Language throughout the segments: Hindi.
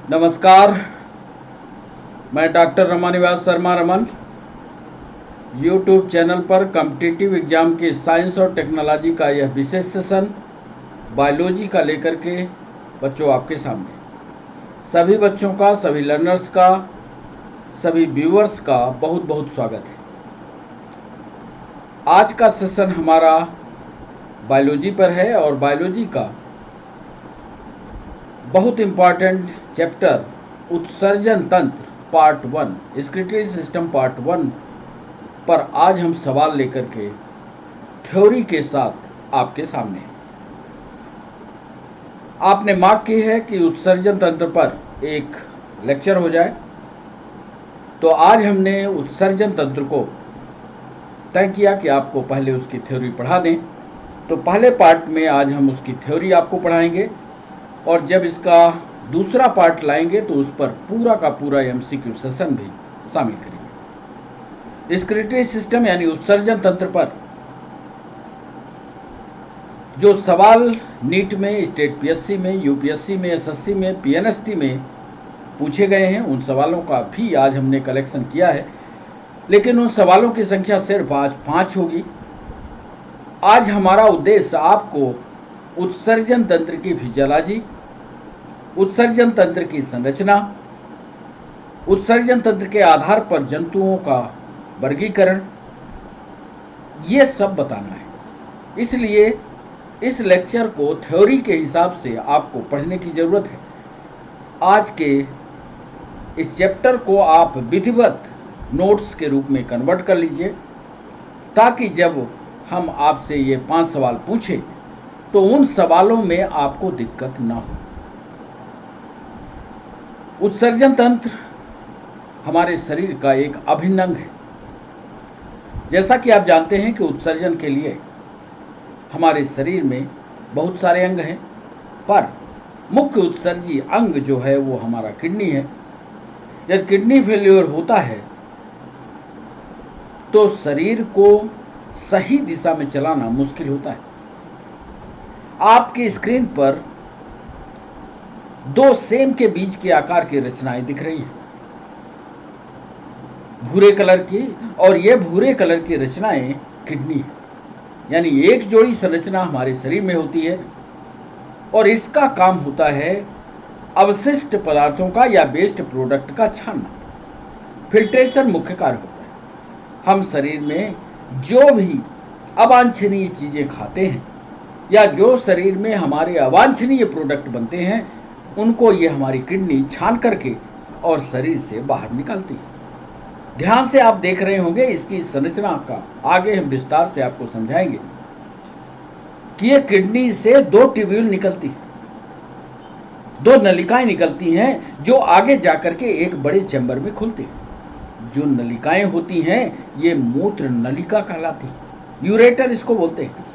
नमस्कार, मैं doctor Ramanivas Sharma Raman YouTube channel पर कॉम्पिटिटिव एग्जाम के साइंस और टेक्नोलॉजी का यह विशेष सेशन बायोलॉजी का लेकर के बच्चों आपके सामने सभी बच्चों का, सभी लर्नर्स का, सभी व्यूअर्स का बहुत बहुत स्वागत है। आज का सेशन हमारा बायोलॉजी पर है और बायोलॉजी का बहुत इम्पॉर्टेंट चैप्टर उत्सर्जन तंत्र पार्ट 1, एक्सक्रीटरी सिस्टम पार्ट 1 पर आज हम सवाल लेकर के थ्योरी के साथ आपके सामने आपने मार्क की है कि उत्सर्जन तंत्र पर एक लेक्चर हो जाए, तो आज हमने उत्सर्जन तंत्र को तय किया कि आपको पहले उसकी थ्योरी पढ़ा दें। तो पहले पार्ट में आज हम उसकी थ्योरी आपको पढ़ाएंगे और जब इसका दूसरा पार्ट लाएंगे तो उस पर पूरा का पूरा एमसीक्यू सेशन भी शामिल करेंगे। एक्सक्रीटरी सिस्टम यानी उत्सर्जन तंत्र पर जो सवाल नीट में, स्टेट पीएससी में, यूपीएससी में, एसएससी में, पीएनएसटी में पूछे गए हैं, उन सवालों का भी आज हमने कलेक्शन किया है, लेकिन उन सवालों की संख्या सिर्फ आज 5 होगी। आज हमारा उद्देश्य आपको उत्सर्जन तंत्र की फिजियोलॉजी, उत्सर्जन तंत्र की संरचना, उत्सर्जन तंत्र के आधार पर जंतुओं का वर्गीकरण, ये सब बताना है। इसलिए इस लेक्चर को थ्योरी के हिसाब से आपको पढ़ने की ज़रूरत है। आज के इस चैप्टर को आप विधिवत नोट्स के रूप में कन्वर्ट कर लीजिए, ताकि जब हम आपसे ये 5 सवाल पूछें तो उन सवालों में आपको दिक्कत ना हो। उत्सर्जन तंत्र हमारे शरीर का एक अभिन्न अंग है। जैसा कि आप जानते हैं कि उत्सर्जन के लिए हमारे शरीर में बहुत सारे अंग हैं, पर मुख्य उत्सर्जी अंग जो है वो हमारा किडनी है। यदि किडनी फेल्योर होता है तो शरीर को सही दिशा में चलाना मुश्किल होता है। आपकी स्क्रीन पर 2 सेम के बीच के आकार की रचनाएं दिख रही हैं, भूरे कलर की, और ये भूरे कलर की रचनाएं किडनी है। यानी एक जोड़ी संरचना हमारे शरीर में होती है और इसका काम होता है अवशिष्ट पदार्थों का या वेस्ट प्रोडक्ट का छानना। फिल्ट्रेशन मुख्य कार्य होता है। हम शरीर में जो भी अवांछनीय चीजें खाते हैं या जो शरीर में हमारे अवांछनीय प्रोडक्ट बनते हैं, उनको ये हमारी किडनी छान करके और शरीर से बाहर निकालती है। ध्यान से आप देख रहे होंगे, इसकी संरचना का आगे हम विस्तार से आपको समझाएंगे कि ये किडनी से 2 ट्यूब्यूल निकलती है, 2 नलिकाएं निकलती हैं जो आगे जाकर के एक बड़े चैम्बर में खुलती हैं। जो नलिकाएं होती हैं ये मूत्र नलिका कहलाती है, यूरेटर इसको बोलते हैं।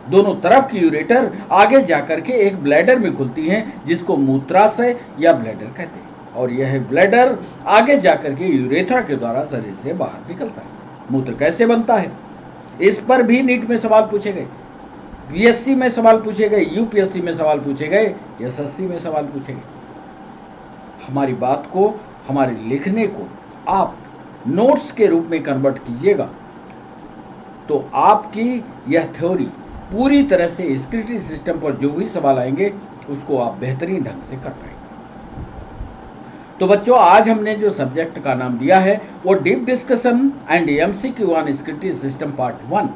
दोनों तरफ की यूरेटर आगे जाकर के एक ब्लैडर में खुलती हैं, जिसको मूत्राशय या ब्लैडर कहते हैं, और यह ब्लैडर आगे जाकर के यूरेथ्रा के द्वारा शरीर से बाहर निकलता है। मूत्र कैसे बनता है, इस पर भी नीट में सवाल पूछे गए, पीएससी में सवाल पूछे गए, यूपीएससी में सवाल पूछे गए, एसएससी में सवाल पूछे गए। हमारी बात को, हमारे लिखने को आप नोट्स के रूप में कन्वर्ट कीजिएगा तो आपकी यह थ्योरी पूरी तरह से एक्सक्रीटरी सिस्टम पर जो भी सवाल आएंगे उसको आप बेहतरीन ढंग से कर पाएंगे। तो बच्चों, आज हमने जो सब्जेक्ट का नाम दिया है वो deep discussion and MCQ on excretory system part 1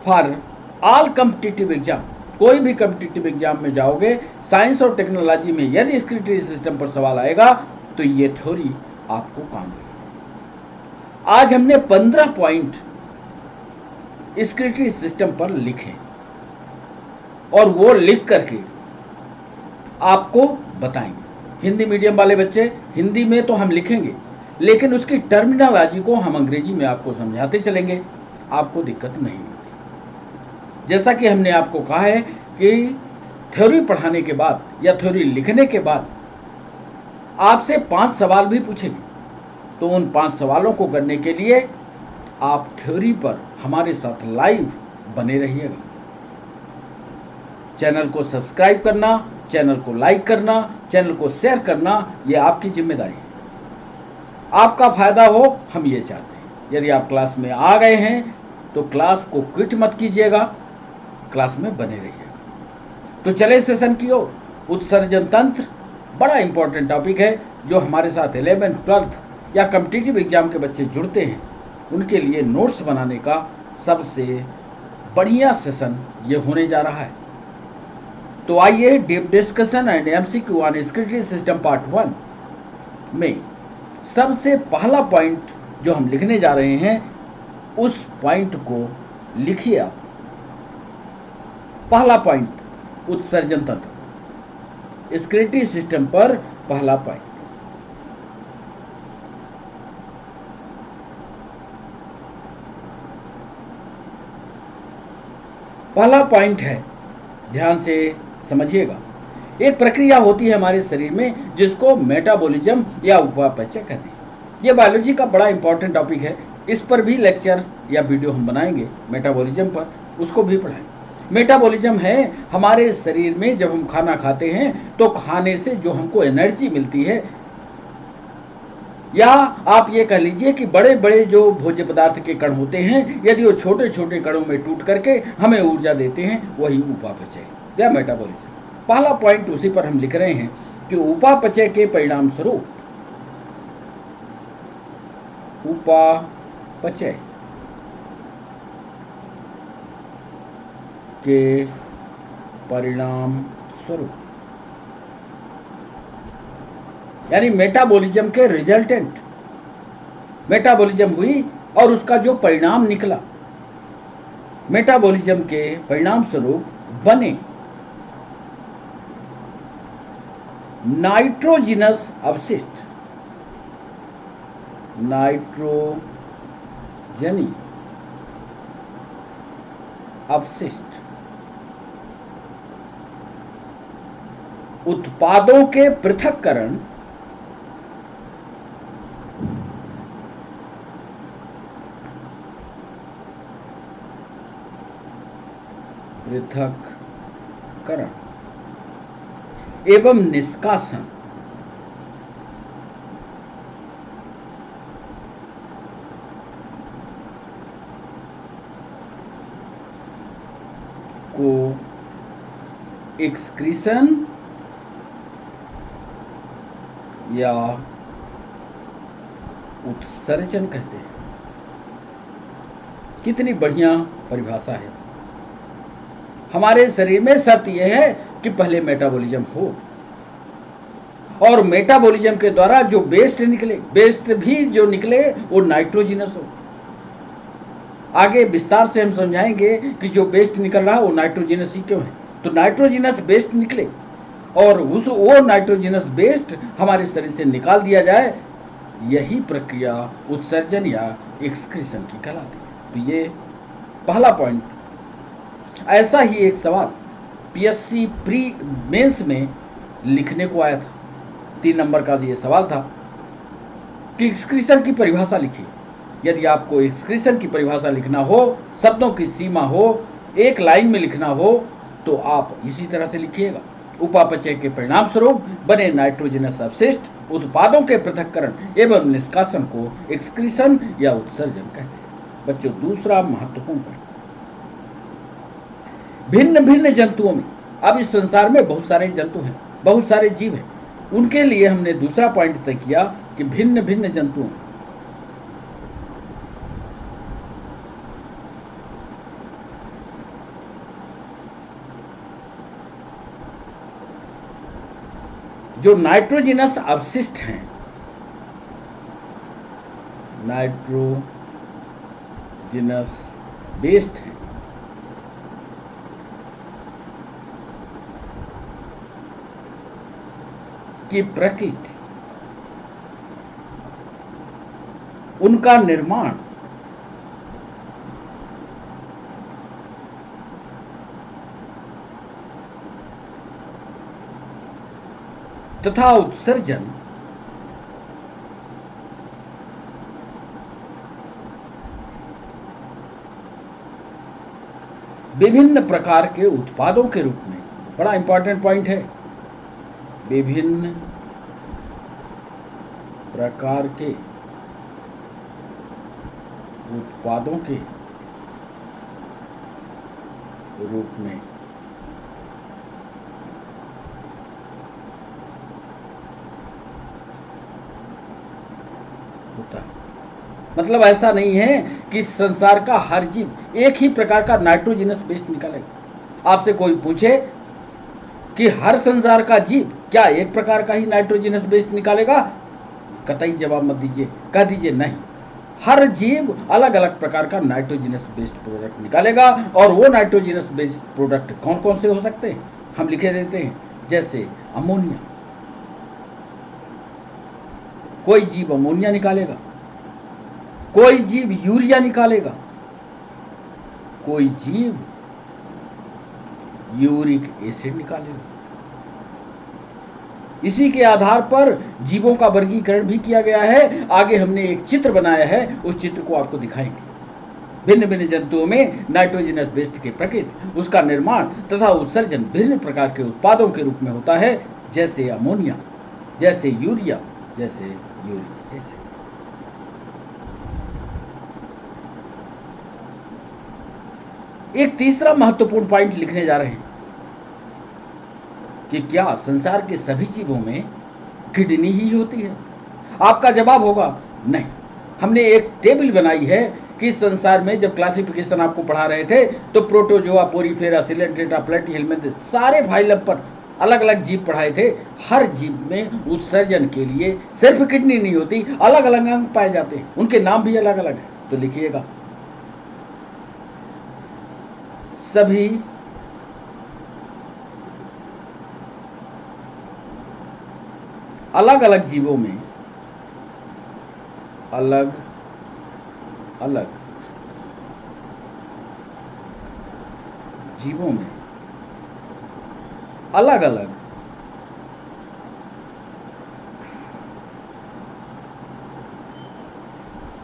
for all competitive exam. कोई भी कॉम्पिटिटिव एग्जाम में जाओगे, साइंस और टेक्नोलॉजी में यदि एक्सक्रीटरी सिस्टम पर सवाल आएगा तो ये थ्योरी आपको काम देगी। आज हमने 15 पॉइंट एक्सक्रीटरी सिस्टम पर लिखे और वो लिख करके आपको बताएंगे। हिंदी मीडियम वाले बच्चे, हिंदी में तो हम लिखेंगे, लेकिन उसकी टर्मिनोलॉजी को हम अंग्रेजी में आपको समझाते चलेंगे, आपको दिक्कत नहीं होगी। जैसा कि हमने आपको कहा है कि थ्योरी पढ़ाने के बाद या थ्योरी लिखने के बाद आपसे 5 सवाल भी पूछेंगे, तो उन 5 सवालों को करने के लिए आप थ्योरी पर हमारे साथ लाइव बने रहिएगा। चैनल को सब्सक्राइब करना, चैनल को लाइक करना, चैनल को शेयर करना, ये आपकी जिम्मेदारी है। आपका फायदा हो, हम ये चाहते हैं। यदि आप क्लास में आ गए हैं तो क्लास को क्विट मत कीजिएगा, क्लास में बने रहिएगा। तो चले सेशन की ओर। उत्सर्जन तंत्र बड़ा इंपॉर्टेंट टॉपिक है, जो हमारे साथ 11th 12th या कॉम्पिटिटिव एग्जाम के बच्चे जुड़ते हैं, उनके लिए नोट्स बनाने का सबसे बढ़िया सेशन ये होने जा रहा है। तो आइए deep discussion and MCQ on scrutiny system part 1 में सबसे पहला पॉइंट जो हम लिखने जा रहे हैं, उस पॉइंट को लिखिए आप। पहला पॉइंट, उत्सर्जन तंत्र, स्क्रूटनी सिस्टम पर पहला पॉइंट। पहला पॉइंट है, ध्यान से समझिएगा। एक प्रक्रिया होती है हमारे शरीर में जिसको मेटाबॉलिज्म या उपापचय कहते हैं। यह बायोलॉजी का बड़ा इंपॉर्टेंट टॉपिक है। इस पर भी लेक्चर या वीडियो हम बनाएंगे, मेटाबॉलिज्म पर, उसको भी पढ़ाएंगे। मेटाबॉलिज्म है हमारे शरीर में जब हम खाना खाते हैं तो खाने से जो हमको एनर्जी मिलती है, या आप ये कह लीजिए कि बड़े बड़े जो भोज्य पदार्थ के कण होते हैं, यदि वो छोटे छोटे कणों में टूट करके हमें ऊर्जा देते हैं, वही उपापचय या मेटाबॉलिज्म। पहला पॉइंट उसी पर हम लिख रहे हैं कि उपापचय के परिणाम स्वरूप, उपापचय के परिणाम स्वरूप, यानी मेटाबॉलिज्म के रिजल्टेंट, मेटाबॉलिज्म हुई और उसका जो परिणाम निकला, मेटाबॉलिज्म के परिणाम स्वरूप बने नाइट्रोजिनस अवशिष्ट, नाइट्रोजनी अवशिष्ट उत्पादों के पृथक्करण, एवं निष्कासन को एक्सक्रीशन या उत्सर्जन कहते हैं। कितनी बढ़िया परिभाषा है। हमारे शरीर में शर्त यह है कि पहले मेटाबॉलिज्म हो, और मेटाबॉलिज्म के द्वारा जो वेस्ट निकले, वेस्ट भी जो निकले वो नाइट्रोजिनस हो। आगे विस्तार से हम समझाएंगे कि जो वेस्ट निकल रहा है वो नाइट्रोजिनस ही क्यों है। तो नाइट्रोजिनस वेस्ट निकले और वो नाइट्रोजिनस वेस्ट हमारे शरीर से निकाल दिया जाए, यही प्रक्रिया उत्सर्जन या एक्सक्रीशन की कहलाती है। तो ये पहला पॉइंट। ऐसा ही एक सवाल पीएससी प्री मेंस में लिखने को आया था। 3 नंबर का ये सवाल था कि एक्सक्रीशन की परिभाषा लिखिए। यदि आपको एक्सक्रीशन की परिभाषा लिखना हो, शब्दों की सीमा हो, एक लाइन में लिखना हो, तो आप इसी तरह से लिखिएगा। उपापचय के परिणाम स्वरूप बने नाइट्रोजनस अवशिष्ट उत्पादों के पृथक्करण एवं निष्कासन को एक्सक्रीशन या उत्सर्जन कहते हैं। बच्चों, दूसरा महत्वपूर्ण पॉइंट, भिन्न भिन्न जंतुओं में, अब इस संसार में बहुत सारे जंतु हैं, बहुत सारे जीव हैं, उनके लिए हमने दूसरा पॉइंट तय किया कि भिन्न भिन्न जंतुओं में जो नाइट्रोजिनस अवशिष्ट हैं, नाइट्रोजिनस वेस्ट हैं, की प्रकृति, उनका निर्माण, तथा उत्सर्जन विभिन्न प्रकार के उत्पादों के रूप में, बड़ा इंपॉर्टेंट पॉइंट है, विभिन्न प्रकार के उत्पादों के रूप में होता है। मतलब ऐसा नहीं है कि संसार का हर जीव एक ही प्रकार का नाइट्रोजनस वेस्ट निकालेगा। आपसे कोई पूछे कि हर संसार का जीव क्या एक प्रकार का ही नाइट्रोजनस वेस्ट निकालेगा, कतई जवाब मत दीजिए, कह दीजिए नहीं, हर जीव अलग अलग प्रकार का नाइट्रोजनस बेस्ड प्रोडक्ट निकालेगा। और वो नाइट्रोजनस बेस्ड प्रोडक्ट कौन कौन से हो सकते हैं, हम लिखे देते हैं, जैसे अमोनिया, कोई जीव अमोनिया निकालेगा, कोई जीव यूरिया निकालेगा, कोई जीव यूरिक एसिड निकालेगा। इसी के आधार पर जीवों का वर्गीकरण भी किया गया है। आगे हमने एक चित्र बनाया है, उस चित्र को आपको दिखाएंगे। भिन्न भिन्न जंतुओं में नाइट्रोजनस वेस्ट के प्रकृति, उसका निर्माण तथा उत्सर्जन भिन्न प्रकार के उत्पादों के रूप में होता है, जैसे अमोनिया, जैसे यूरिया, जैसे यूरिक एसिड। एक तीसरा महत्वपूर्ण पॉइंट लिखने जा रहे हैं कि क्या संसार के सभी जीवों में किडनी ही होती है। आपका जवाब होगा नहीं। हमने एक टेबल बनाई है कि संसार में जब क्लासिफिकेशन आपको पढ़ा रहे थे तो प्रोटोजोआ, पोरीफेरा, सिलेंट्रेटा, प्लेटीहेल्मिन्थ, सारे फाइलम पर अलग अलग जीव पढ़ाए थे। हर जीव में उत्सर्जन के लिए सिर्फ किडनी नहीं होती, अलग अलग अंग पाए जाते हैं, उनके नाम भी अलग अलग है। तो लिखिएगा, सभी अलग अलग जीवों में अलग अलग जीवों में अलग अलग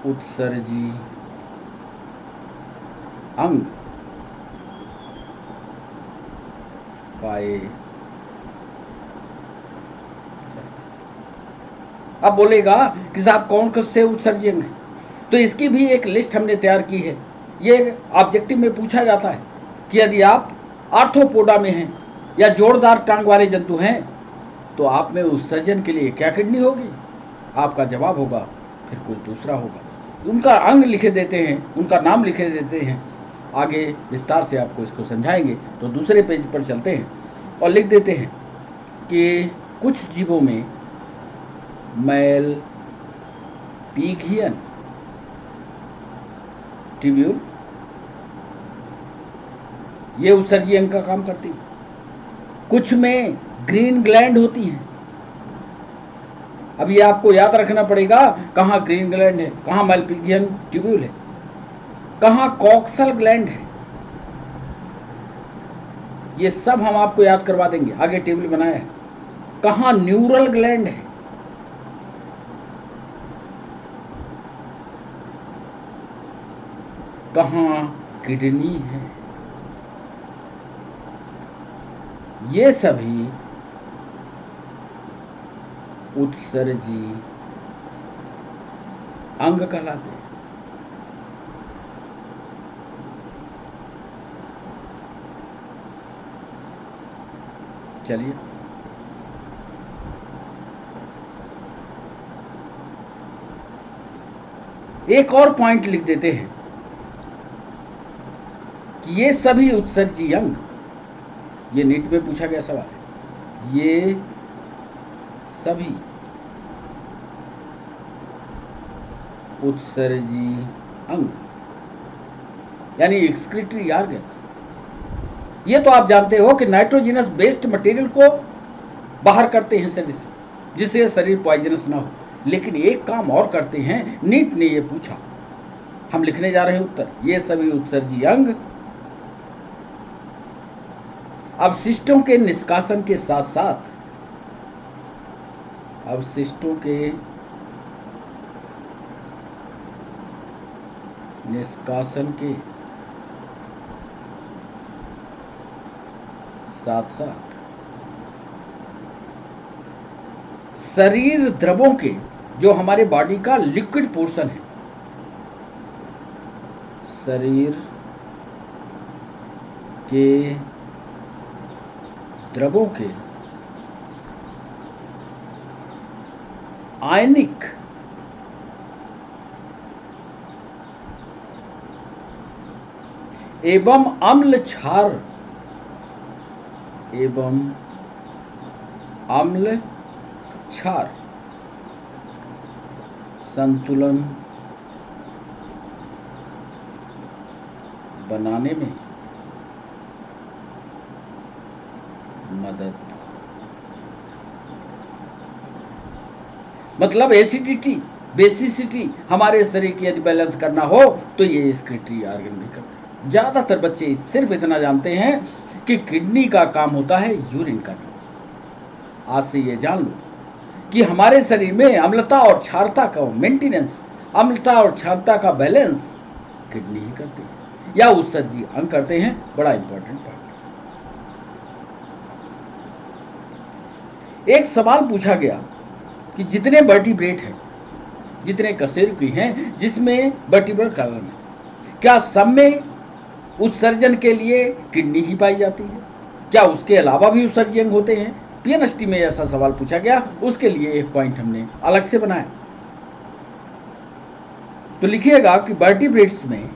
उत्सर्जी अंग पाए। अब बोलेगा कि साहब कौन कौन से उत्सर्जी अंग हैं, तो इसकी भी एक लिस्ट हमने तैयार की है। ये ऑब्जेक्टिव में पूछा जाता है कि यदि आप आर्थ्रोपोडा में हैं या जोरदार टांग वाले जंतु हैं तो आप में उत्सर्जन के लिए क्या किडनी होगी? आपका जवाब होगा फिर कुछ दूसरा होगा। उनका अंग लिखे देते हैं, उनका नाम लिखे देते हैं। आगे विस्तार से आपको इसको समझाएंगे। तो दूसरे पेज पर चलते हैं और लिख देते हैं कि कुछ जीवों में मैल पीघियन ट्यूब्यूल ये उत्सर्जी अंग का काम करती है। कुछ में ग्रीन ग्लैंड होती हैं। अब ये आपको याद रखना पड़ेगा, कहाँ ग्रीन ग्लैंड है, कहाँ मैलपिघियन ट्यूब्यूल है, कहाँ कॉक्सल ग्लैंड है। ये सब हम आपको याद करवा देंगे, आगे टेबल बनाया है। कहाँ न्यूरल ग्लैंड है, कहाँ किडनी है। ये सभी उत्सर्जी अंग कहलाते हैं। चलिए एक और पॉइंट लिख देते हैं कि ये सभी उत्सर्जी अंग, ये नीट में पूछा गया सवाल है, ये सभी उत्सर्जी अंग यानी एक्सक्रीटरी ऑर्गन, ये तो आप जानते हो कि नाइट्रोजनस बेस्ड मटेरियल को बाहर करते हैं शरीर से, जिससे शरीर पॉइजनस ना हो। लेकिन एक काम और करते हैं, नीट ने ये पूछा, हम लिखने जा रहे हैं उत्तर। ये सभी उत्सर्जी अंग अवशिष्टों के निष्कासन के साथ साथ अवशिष्टों के निष्कासन के साथ साथ शरीर द्रवों के, जो हमारे बॉडी का लिक्विड पोर्शन है, शरीर के द्रवों के आयनिक एवं अम्ल क्षार संतुलन बनाने में मदद, मतलब एसिडिटी, बेसिसिटी हमारे शरीर की यदि बैलेंस करना हो तो ये एक्सक्रीटरी ऑर्गन भी करते हैं। ज्यादातर बच्चे सिर्फ इतना जानते हैं कि किडनी का काम होता है यूरिन करना। आज से ये जान लो कि हमारे शरीर में अम्लता और क्षारता का मेंटेनेंस, अम्लता और क्षारता का बैलेंस किडनी ही करती है, या उत्सर्जी अंग करते हैं। बड़ा इंपॉर्टेंट पॉइंट। एक सवाल पूछा गया कि जितने वर्टिब्रेट हैं, जितने कशेरुकी हैं जिसमें वर्टिब्रल कॉलम है, क्या सब में उत्सर्जन के लिए किडनी ही पाई जाती है? क्या उसके अलावा भी उत्सर्जी अंग होते हैं? पीएनएसटी में ऐसा सवाल पूछा गया, उसके लिए एक पॉइंट हमने अलग से बनाया। तो लिखिएगा कि वर्टिब्रेट्स में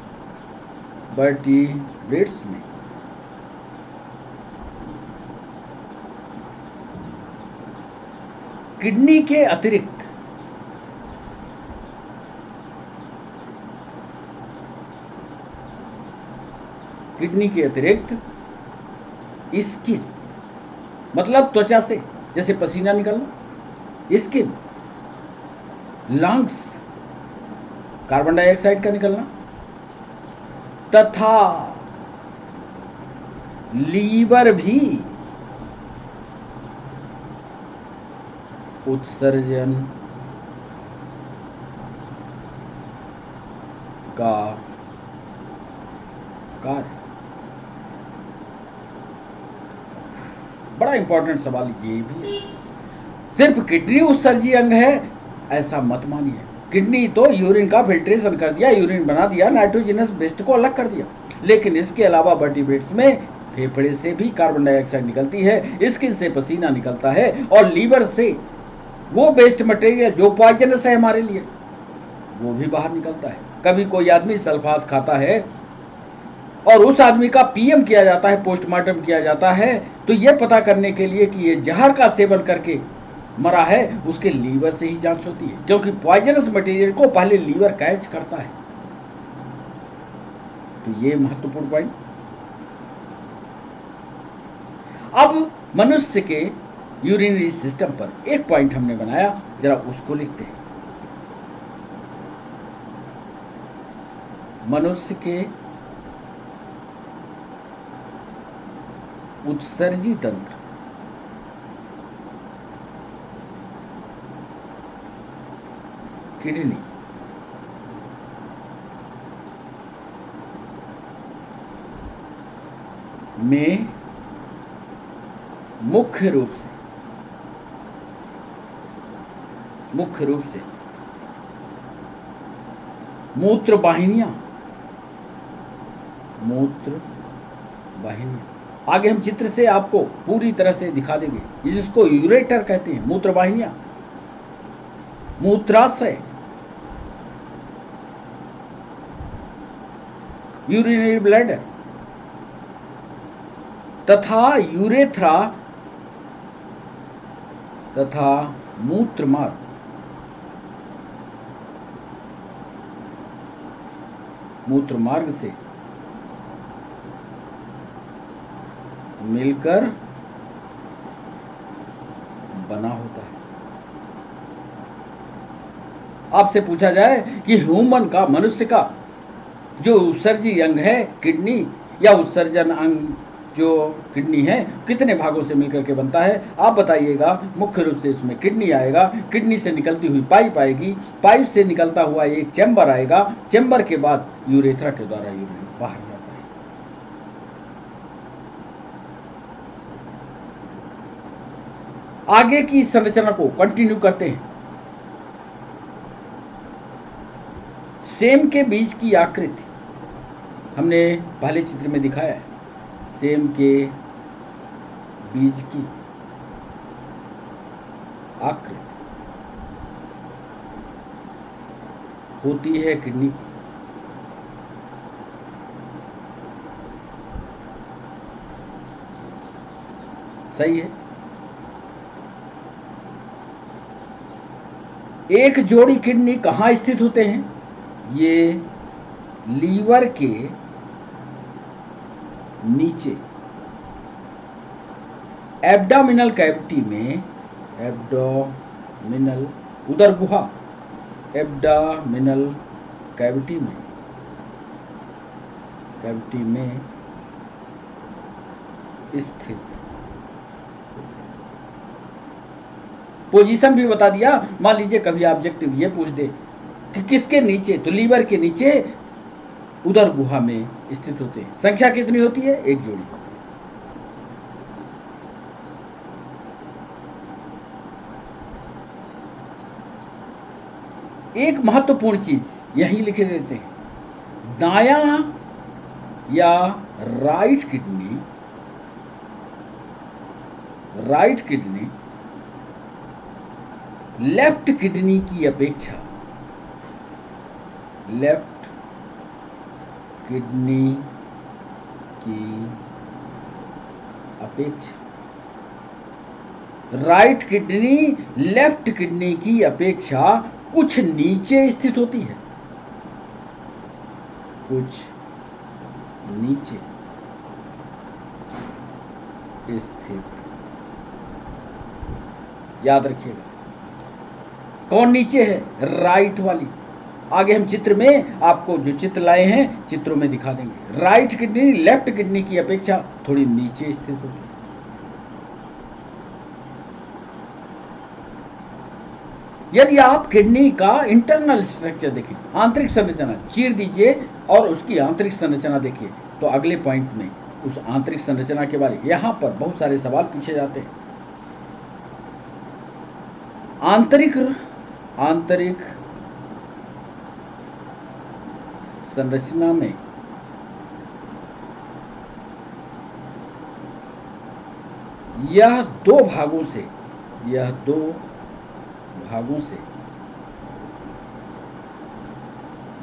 किडनी के अतिरिक्त स्किन, मतलब त्वचा से जैसे पसीना निकलना, स्किन, लंग्स, कार्बन डाइऑक्साइड का निकलना, तथा लीवर भी उत्सर्जन का कार्य। बड़ा इंपॉर्टेंट सवाल ये भी है। सिर्फ किडनी उत्सर्जी अंग है ऐसा मत मानिए। किडनी तो यूरिन का फिल्ट्रेशन कर दिया, यूरिन बना दिया, नाइट्रोजनस वेस्ट को अलग कर दिया, लेकिन इसके अलावा वर्टिब्रेट्स में फेफड़े से भी कार्बन डाइऑक्साइड निकलती है, स्किन से पसीना निकलता है, और लीवर से वो वेस्ट मटेरियल जो पॉइजनस है हमारे लिए वो भी बाहर निकलता है। कभी कोई आदमी सल्फास खाता है और उस आदमी का पीएम किया जाता है, पोस्टमार्टम किया जाता है, तो यह पता करने के लिए कि ये जहर का सेवन करके मरा है, उसके लीवर से ही जांच होती है, क्योंकि पॉइजनस मटेरियल को पहले लीवर कैच करता है। तो ये महत्वपूर्ण पॉइंट। अब मनुष्य के यूरिनरी सिस्टम पर एक पॉइंट हमने बनाया, जरा उसको लिखते हैं। मनुष्य के उत्सर्जी तंत्र किडनी में मुख्य रूप से मूत्र वाहिनियां, आगे हम चित्र से आपको पूरी तरह से दिखा देंगे, जिसको यूरेटर कहते हैं, मूत्र वाहिनियां, मूत्राशय, यूरिनरी ब्लैडर तथा यूरेथ्रा तथा मूत्रमार्ग, मूत्रमार्ग से मिलकर बना होता है। आपसे पूछा जाए कि ह्यूमन का, मनुष्य का जो उत्सर्जी अंग है किडनी, या उत्सर्जन अंग जो किडनी है, कितने भागों से मिलकर के बनता है, आप बताइएगा। मुख्य रूप से इसमें किडनी आएगा, किडनी से निकलती हुई पाइप आएगी, पाइप से निकलता हुआ एक चैम्बर आएगा, चैम्बर के बाद यूरेथ्रा के द्वारा यूरिन बाहर जाता है। आगे की संरचना को कंटिन्यू करते हैं। सेम के बीज की आकृति हमने पहले चित्र में दिखाया है। सेम के बीज की आकृति होती है किडनी की। सही है। एक जोड़ी किडनी कहाँ स्थित होते हैं? ये लीवर के नीचे एब्डोमिनल कैविटी में, एब्डोमिनल उदर गुहा, एब्डोमिनल कैविटी में स्थित। पोजीशन भी बता दिया। मान लीजिए कभी ऑब्जेक्टिव ये पूछ दे कि किसके नीचे, तो लीवर के नीचे उदर गुहा में स्थित होते हैं। संख्या कितनी होती है? एक जोड़ी। एक महत्वपूर्ण चीज यहीं लिखे देते हैं, दायां या राइट किडनी लेफ्ट किडनी की अपेक्षा, लेफ्ट किडनी की अपेक्षा, राइट किडनी लेफ्ट किडनी की अपेक्षा कुछ नीचे स्थित होती है, कुछ नीचे स्थित। याद रखिएगा कौन नीचे है? राइट वाली। आगे हम चित्र में आपको जो चित्र लाए हैं चित्रों में दिखा देंगे। राइट किडनी लेफ्ट किडनी की अपेक्षा थोड़ी नीचे स्थित होती है। यदि आप किडनी का इंटरनल स्ट्रक्चर देखें, आंतरिक संरचना चीर दीजिए और उसकी आंतरिक संरचना देखिए, तो अगले पॉइंट में उस आंतरिक संरचना के बारे में यहां पर बहुत सारे सवाल पूछे जाते हैं। आंतरिक संरचना में यह दो भागों से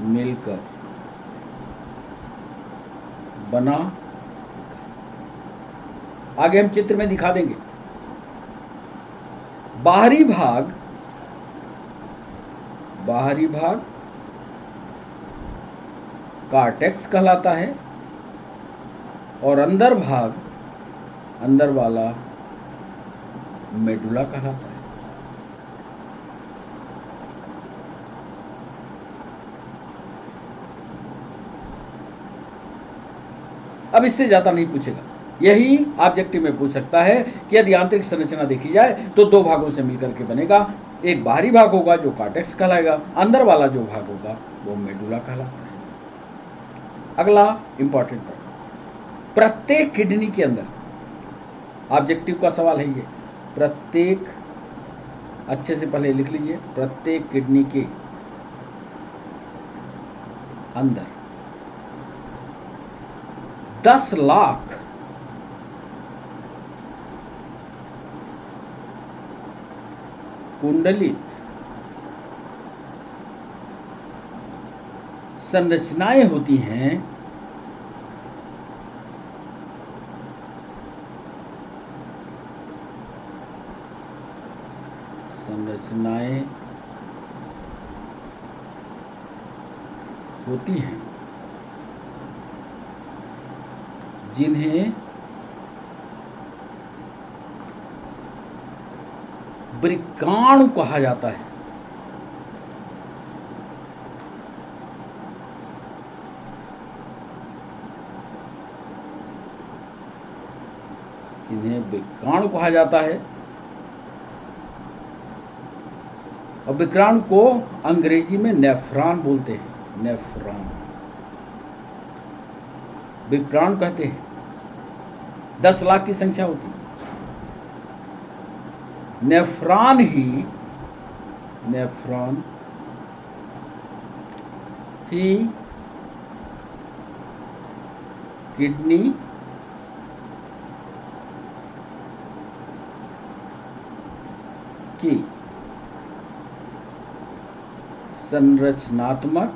मिलकर बना। आगे हम चित्र में दिखा देंगे। बाहरी भाग कार्टेक्स कहलाता है और अंदर वाला मेडुला कहलाता है। अब इससे ज्यादा नहीं पूछेगा। यही ऑब्जेक्टिव में पूछ सकता है कि यदि आंतरिक संरचना देखी जाए तो दो भागों से मिलकर के बनेगा। एक बाहरी भाग होगा जो कार्टेक्स कहलाएगा, अंदर वाला जो भाग होगा वो मेडुला कहलाता है। अगला इंपॉर्टेंट पॉइंट, प्रत्येक किडनी के अंदर, ऑब्जेक्टिव का सवाल है ये, प्रत्येक, अच्छे से पहले लिख लीजिए, प्रत्येक किडनी के अंदर 10 लाख कुंडलित संरचनाएं होती हैं। जिन्हें वृक्काणु कहा जाता है। जिन्हें वृक्काणु कहा जाता है और वृक्काणु को अंग्रेजी में नेफ्रॉन बोलते हैं। नेफ्रॉन वृक्काणु कहते हैं। 10 लाख की संख्या होती है। नेफ्रॉन ही किडनी की संरचनात्मक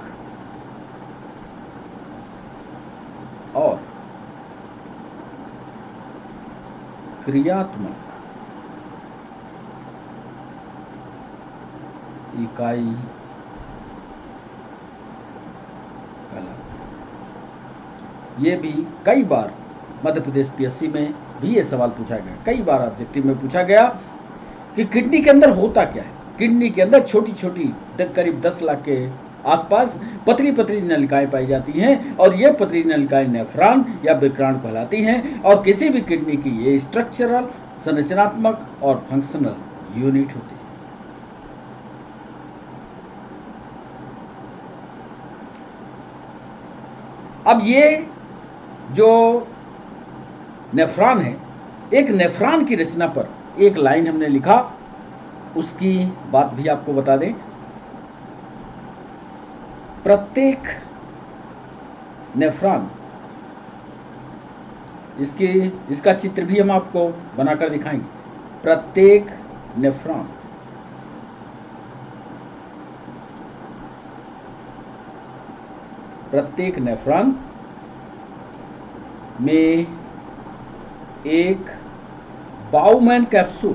और क्रियात्मक इकाई कहलाती। ये भी कई बार मध्य प्रदेश पीएससी में भी ये सवाल पूछा गया, कई बार ऑब्जेक्टिव में पूछा गया कि किडनी के अंदर होता क्या है। किडनी के अंदर छोटी छोटी करीब 10 लाख के आसपास पतली पतली नलिकाएं पाई जाती हैं और ये पतली नलिकाएं नेफ्रॉन या विकर्ण कहलाती हैं और किसी भी किडनी की ये स्ट्रक्चरल, संरचनात्मक और फंक्शनल यूनिट होती है। अब ये जो नेफ्रॉन है, एक नेफ्रॉन की रचना पर एक लाइन हमने लिखा, उसकी बात भी आपको बता दें। प्रत्येक नेफ्रॉन, इसका चित्र भी हम आपको बनाकर दिखाएंगे। प्रत्येक नेफ्रॉन में एक बाउमैन कैप्सूल,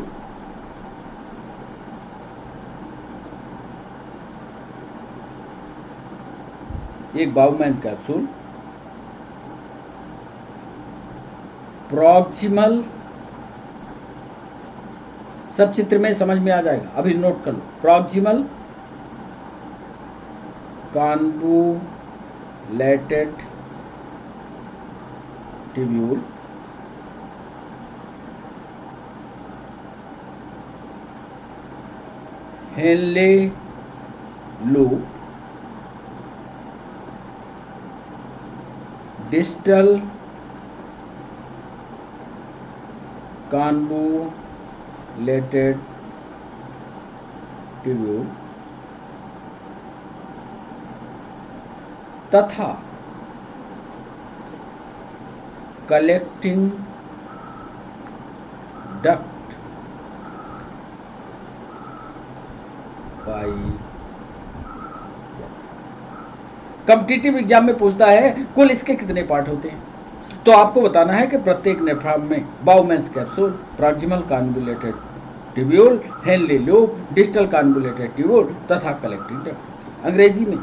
प्रॉक्सिमल, सब चित्र में समझ में आ जाएगा, अभी नोट कर लो। Proximal convoluted tubule Henle loop distal convoluted tubule तथा कलेक्टिंग डक्ट पाई। कॉम्पिटिटिव एग्जाम में पूछता है कुल इसके कितने पार्ट होते हैं, तो आपको बताना है कि प्रत्येक नेफ्रॉन में Bowman's capsule, proximal convoluted tubule, Henle loop, distal convoluted tubule तथा कलेक्टिंग डक्ट। अंग्रेजी में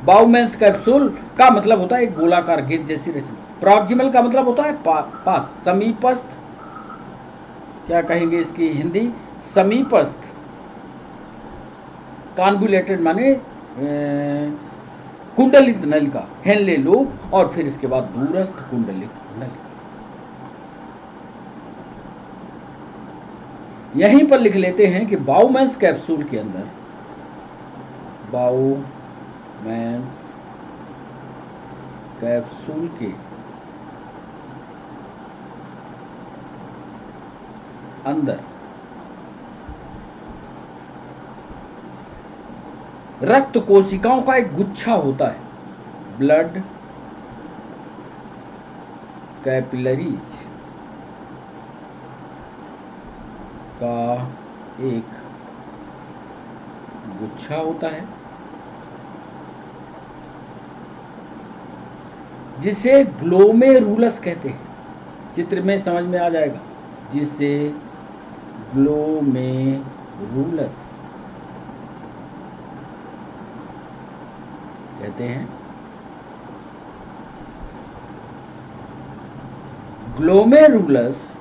बाउमैन्स कैप्सूल का मतलब होता है एक गोलाकार गेंद जैसी रचना। प्रॉक्सिमल का मतलब होता है पास, समीपस्थ, क्या कहेंगे इसकी हिंदी, समीपस्थ। कॉन्वोलेटेड माने कुंडलित नलिका, हेनले लूप और फिर इसके बाद दूरस्थ कुंडलित नलिका। यहीं पर लिख लेते हैं कि बाउमैन्स कैप्सूल के अंदर, बाउमैन्स कैप्सूल के अंदर रक्त कोशिकाओं का एक गुच्छा होता है, ब्लड कैपिलरीज का एक गुच्छा होता है जिसे ग्लोमेरुलस कहते हैं। चित्र में समझ में आ जाएगा, जिसे ग्लोमेरुलस कहते हैं। ग्लोमेरुलस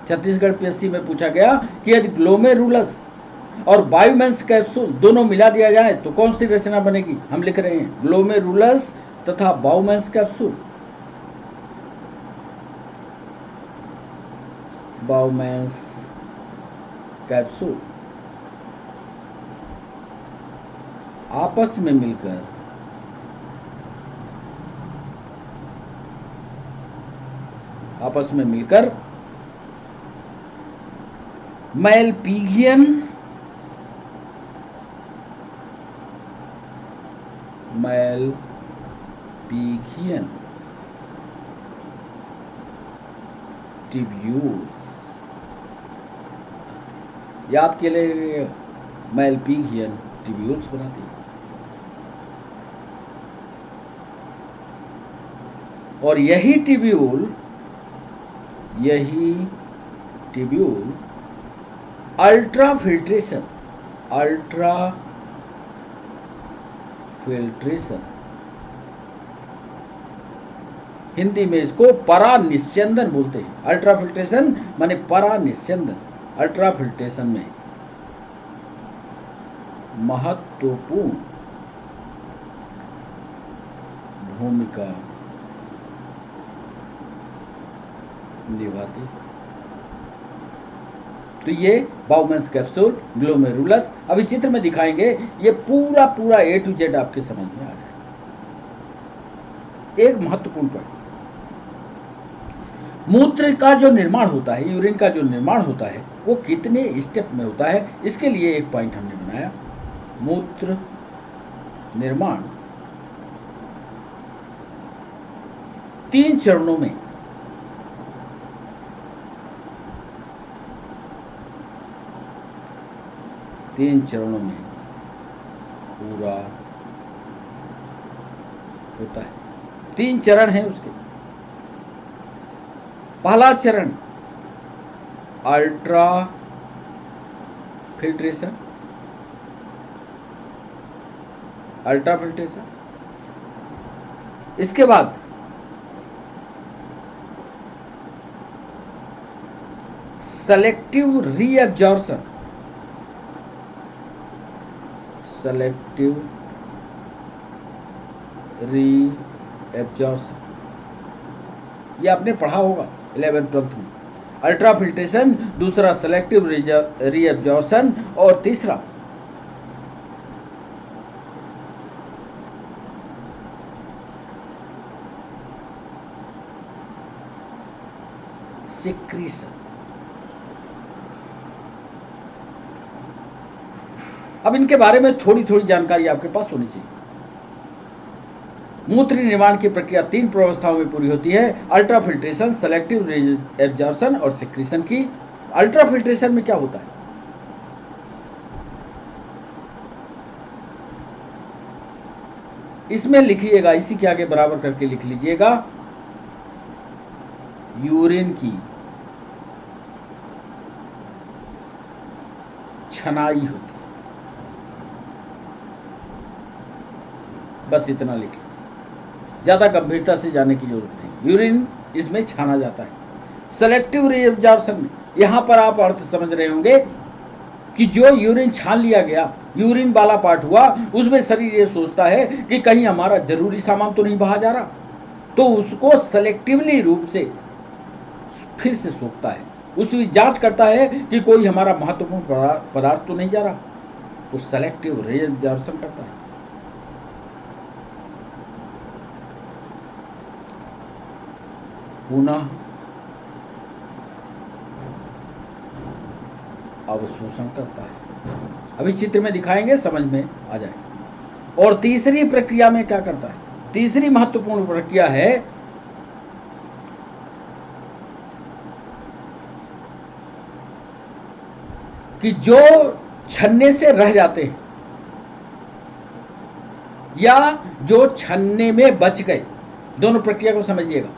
छत्तीसगढ़ पीएससी में पूछा गया कि यदि ग्लोमेरुलस और बाउमैन्स कैप्सूल दोनों मिला दिया जाए तो कौन सी रचना बनेगी। हम लिख रहे हैं ग्लोमेरुलस तथा बाउमैन्स कैप्सूल, बाउमैन्स कैप्सूल आपस में मिलकर आपस में मिलकर मैलपीगियन ट्यूब्यूल्स, याद के लिए मैलपीगियन ट्यूब्यूल्स बनाती है। और यही ट्यूब्यूल अल्ट्राफिल्ट्रेशन हिंदी में इसको परानिस्यंदन बोलते हैं। अल्ट्राफिल्ट्रेशन माने परानिस्यंदन। अल्ट्राफिल्ट्रेशन में महत्वपूर्ण भूमिका निभाती। तो ये बाउमेंस कैप्सूल, ग्लोमेरुलस, अभी चित्र में दिखाएंगे। ये पूरा A to Z आपके समझ में आ रहा है। एक महत्वपूर्ण पॉइंट, मूत्र का जो निर्माण होता है, यूरिन का जो निर्माण होता है, वो कितने स्टेप में होता है, इसके लिए एक पॉइंट हमने बनाया। मूत्र निर्माण 3 चरणों में पूरा होता है। 3 चरण हैं उसके। पहला चरण अल्ट्राफिल्ट्रेशन। इसके बाद सेलेक्टिव रीएब्जॉर्प्शन। ये आपने पढ़ा होगा 11th-12th में। अल्ट्राफिल्ट्रेशन, दूसरा सेलेक्टिव रीएब्जॉर्प्शन, और तीसरा सिक्रीशन। अब इनके बारे में थोड़ी जानकारी आपके पास होनी चाहिए। मूत्र निर्माण की प्रक्रिया 3 प्रावस्थाओं में पूरी होती है। अल्ट्राफिल्ट्रेशन, सेलेक्टिव एब्जॉर्प्शन और सिक्रीशन की। अल्ट्राफिल्ट्रेशन में क्या होता है? इसमें लिखिएगा, इसी के आगे बराबर करके लिख लीजिएगा, यूरिन की छनाई होती है। बस इतना लिख लीजिए, ज्यादा गंभीरता से जाने की जरूरत नहीं। यूरिन इसमें छाना जाता है। सेलेक्टिव रीएब्जॉर्प्शन में यहां पर आप अर्थ समझ रहे होंगे कि जो यूरिन छान लिया गया, यूरिन वाला पार्ट हुआ, उसमें शरीर ये सोचता है कि कहीं हमारा जरूरी सामान तो नहीं बहा जा रहा, तो उसको सेलेक्टिवली रूप से फिर से सोचता है, उसकी जांच करता है कि कोई हमारा महत्वपूर्ण पदार्थ तो नहीं जा रहा, वो सेलेक्टिव रीएब्जॉर्प्शन करता है। पुनः अवशोषण करता है। अभी चित्र में दिखाएंगे, समझ में आ जाएगा। और तीसरी प्रक्रिया में क्या करता है? तीसरी महत्वपूर्ण प्रक्रिया है कि जो छन्ने से रह जाते हैं या जो छन्ने में बच गए, दोनों प्रक्रिया को समझिएगा।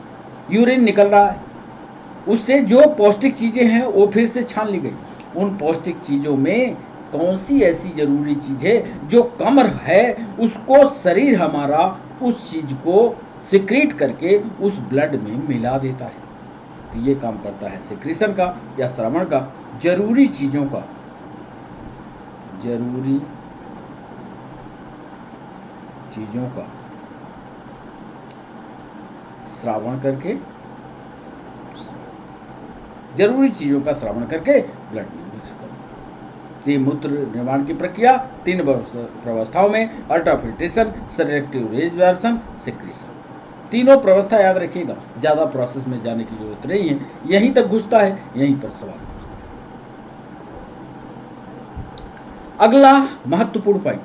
यूरिन निकल रहा है, उससे जो पौष्टिक चीजें हैं वो फिर से छान ली गई। उन पौष्टिक चीजों में कौन सी ऐसी जरूरी चीज है जो कम है, उसको शरीर हमारा उस चीज को सिक्रीट करके उस ब्लड में मिला देता है। तो ये काम करता है सिक्रीशन का या श्रवण का, जरूरी चीजों का श्रावण करके, जरूरी चीजों का श्रावण करके ब्लड में मिक्स करना। ये मूत्र निर्माण की प्रक्रिया 3 प्रावस्थाओं में, अल्ट्राफिल्ट्रेशन, सेलेक्टिव रीएब्जॉर्प्शन, सिक्रीशन, तीनों प्रावस्था याद रखिएगा, ज़्यादा प्रोसेस में जाने की जरूरत नहीं है, यहीं तक घुसता है, यहीं पर सवाल घुसता है। अगला महत्वपूर्ण पॉइंट,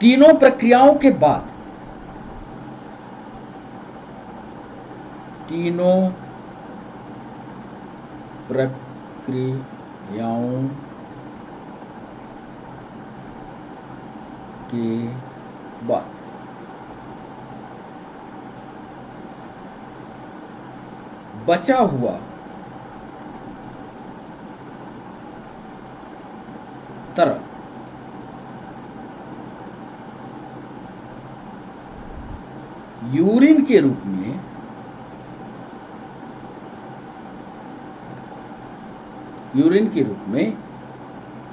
तीनों प्रक्रियाओं के बाद, तीनों प्रक्रियाओं के बाद बचा हुआ तरल यूरिन के रूप में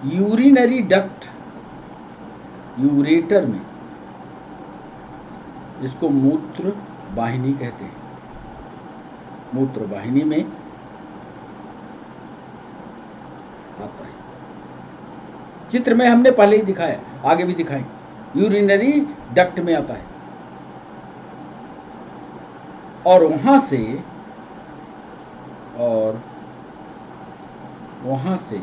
यूरिनरी डक्ट, यूरेटर में, इसको मूत्र वाहिनी कहते हैं, मूत्र वाहिनी में आता है। चित्र में हमने पहले ही दिखाया, आगे भी दिखाएं, यूरिनरी डक्ट में आता है और वहां से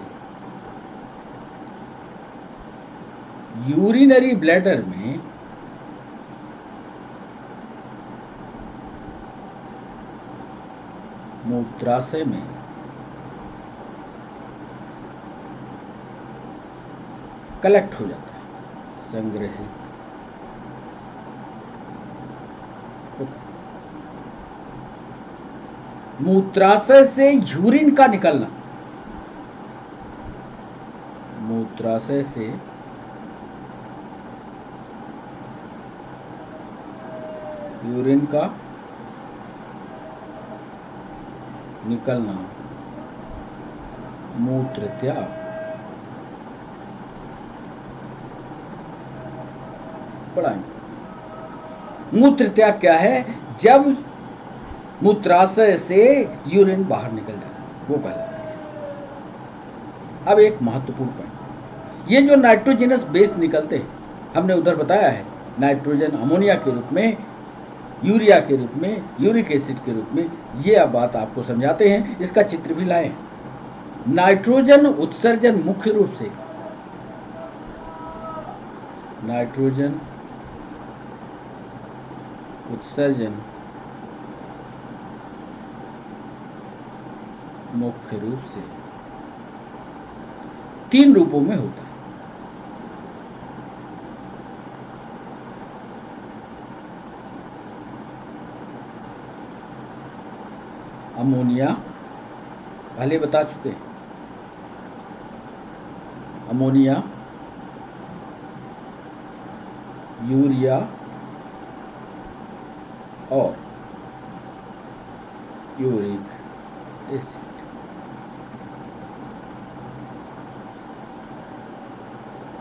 यूरिनरी ब्लैडर में मूत्राशय में कलेक्ट हो जाता है, संग्रहित होता है। मूत्राशय से यूरिन का निकलना, मूत्राशय से यूरिन का निकलना मूत्र त्याग, पढ़ाएंगे। मूत्र त्याग क्या है? जब मूत्राशय से यूरिन बाहर निकल जाए वो कहलाता है। अब एक महत्वपूर्ण पॉइंट, ये जो नाइट्रोजनस बेस निकलते हैं, हमने उधर बताया है, नाइट्रोजन अमोनिया के रूप में, यूरिया के रूप में, यूरिक एसिड के रूप में, ये अब बात आपको समझाते हैं। इसका चित्र भी लाएं। नाइट्रोजन उत्सर्जन मुख्य रूप से, नाइट्रोजन उत्सर्जन मुख्य रूप से 3 रूपों में होता है। अमोनिया पहले बता चुके हैं, अमोनिया, यूरिया और यूरिक एसिड।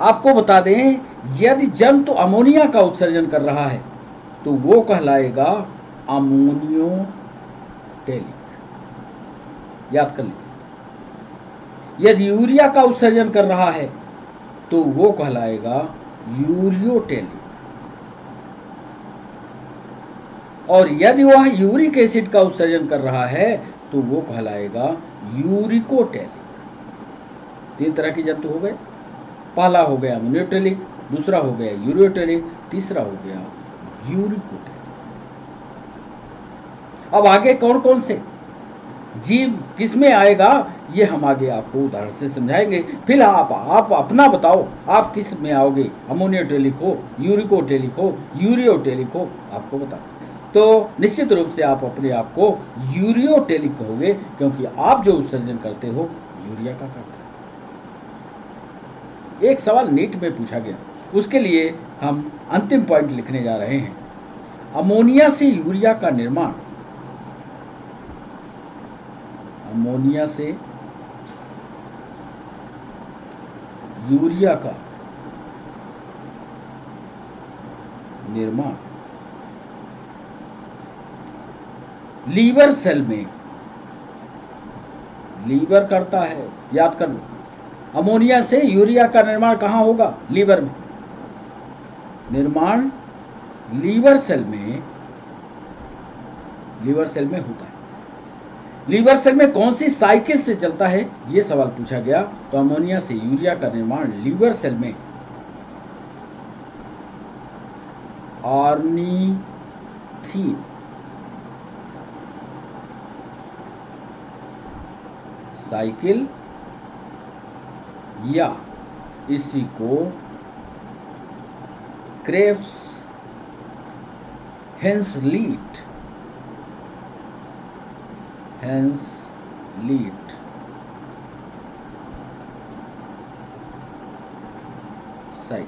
आपको बता दें, यदि जंतु अमोनिया का उत्सर्जन कर रहा है तो वो कहलाएगा अमोनियोटेलिक, याद कर लीजिए। यदि यूरिया का उत्सर्जन कर रहा है तो वो कहलाएगा यूरियोटेलिक, और यदि वह यूरिक एसिड का उत्सर्जन कर रहा है तो वो कहलाएगा यूरिकोटेलिक। 3 तरह के जंतु हो गए, पहला हो गया अमोनियोटेलिक, दूसरा हो गया यूरियोटेलिक, तीसरा हो गया यूरिकोटेलिक। अब आगे कौन कौन से जीव किसमें आएगा ये हम आगे आपको उदाहरण से समझाएंगे। फिर आप अपना बताओ, आप किस में आओगे? अमोनियोटेलिक हो, यूरिकोटेलिक हो, यूरियोटेलिक हो, आपको बता। तो निश्चित रूप से आप अपने आप को यूरियोटेलिक कहोगे, क्योंकि आप जो उत्सर्जन करते हो यूरिया का करते हो। एक सवाल नीट में पूछा गया, उसके लिए हम अंतिम पॉइंट लिखने जा रहे हैं। अमोनिया से यूरिया का निर्माण, अमोनिया से यूरिया का निर्माण लीवर सेल में, लीवर करता है, याद कर लो। अमोनिया से यूरिया का निर्माण कहाँ होगा? लीवर में। निर्माण लीवर सेल में होता है। लीवर सेल में कौन सी साइकिल से चलता है, यह सवाल पूछा गया। तो अमोनिया से यूरिया का निर्माण लीवर सेल में ऑर्निथीन साइकिल या इसी को क्रेब्स हेंसलीट साइकिल,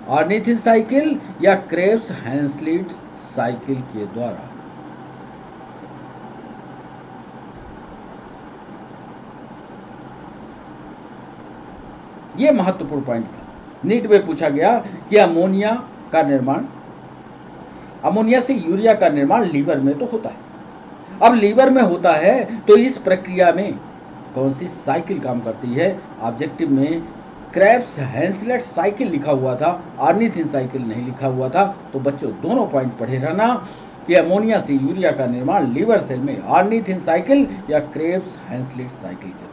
ऑर्निथिन साइकिल या क्रेब्स हेंसलीट साइकिल के द्वारा यह महत्वपूर्ण पॉइंट था। नीट में पूछा गया कि अमोनिया से यूरिया का निर्माण लीवर में तो होता है। अब लीवर में होता है तो इस प्रक्रिया में कौन सी साइकिल काम करती है? ऑब्जेक्टिव में क्रेब्स हेंसलेट साइकिल लिखा हुआ था, ऑर्निथिन साइकिल नहीं लिखा हुआ था। तो बच्चों दोनों पॉइंट पढ़े रहना कि अमोनिया से यूरिया का निर्माण लीवर सेल में ऑर्निथिन साइकिल या क्रेब्स हेंसलेट साइकिल के द्वारा।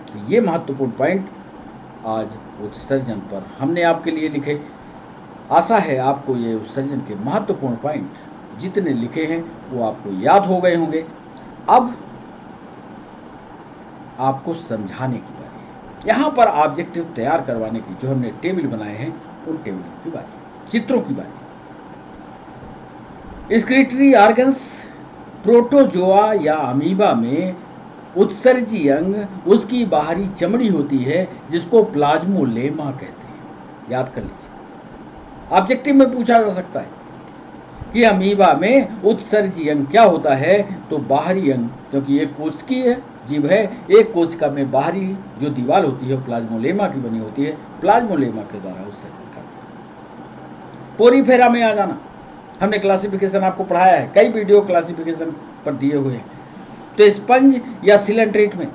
तो ये महत्वपूर्ण पॉइंट आज उत्सर्जन पर हमने आपके लिए लिखे। आशा है आपको ये उत्सर्जन के महत्वपूर्ण पॉइंट जितने लिखे हैं वो आपको याद हो गए होंगे। अब आपको समझाने की बारी है। यहाँ पर ऑब्जेक्टिव तैयार करवाने की जो हमने टेबल बनाए हैं उन टेबलों की बारी, चित्रों की बारी। एक्सक्रीटरी ऑर्गन्स प्रोटोजोआ या अमीबा में उत्सर्जी अंग उसकी बाहरी चमड़ी होती है जिसको प्लाज्मोलेमा कहते हैं। याद कर लीजिए, ऑब्जेक्टिव में पूछा जा सकता है कि अमीबा में उत्सर्जी अंग क्या होता है। तो बाहरी अंग, क्योंकि एक कोशिकीय है, जीव है, एक कोशिका में बाहरी जो दीवार होती है प्लाज्मोलेमा की बनी होती है, प्लाज्मोलेमा के द्वारा उत्सर्जन करते हैं। पोरीफेरा में आ जाना, हमने क्लासिफिकेशन आपको पढ़ाया है, कई वीडियो क्लासिफिकेशन पर दिए हुए हैं। तो स्पंज या सिलेंट्रेट में,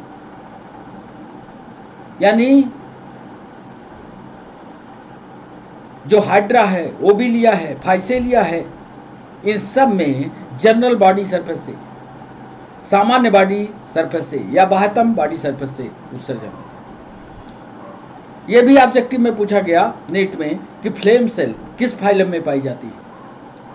यानी जो हाइड्रा है, ओबिलिया है, फाइसेलिया है, इन सब में जनरल बॉडी सरफेस से, सामान्य बॉडी सरफेस से या बाह्यतम बॉडी सरफेस से उत्सर्जन होता है। यह भी ऑब्जेक्टिव में पूछा गया नीट में कि फ्लेम सेल किस फाइलम में पाई जाती है।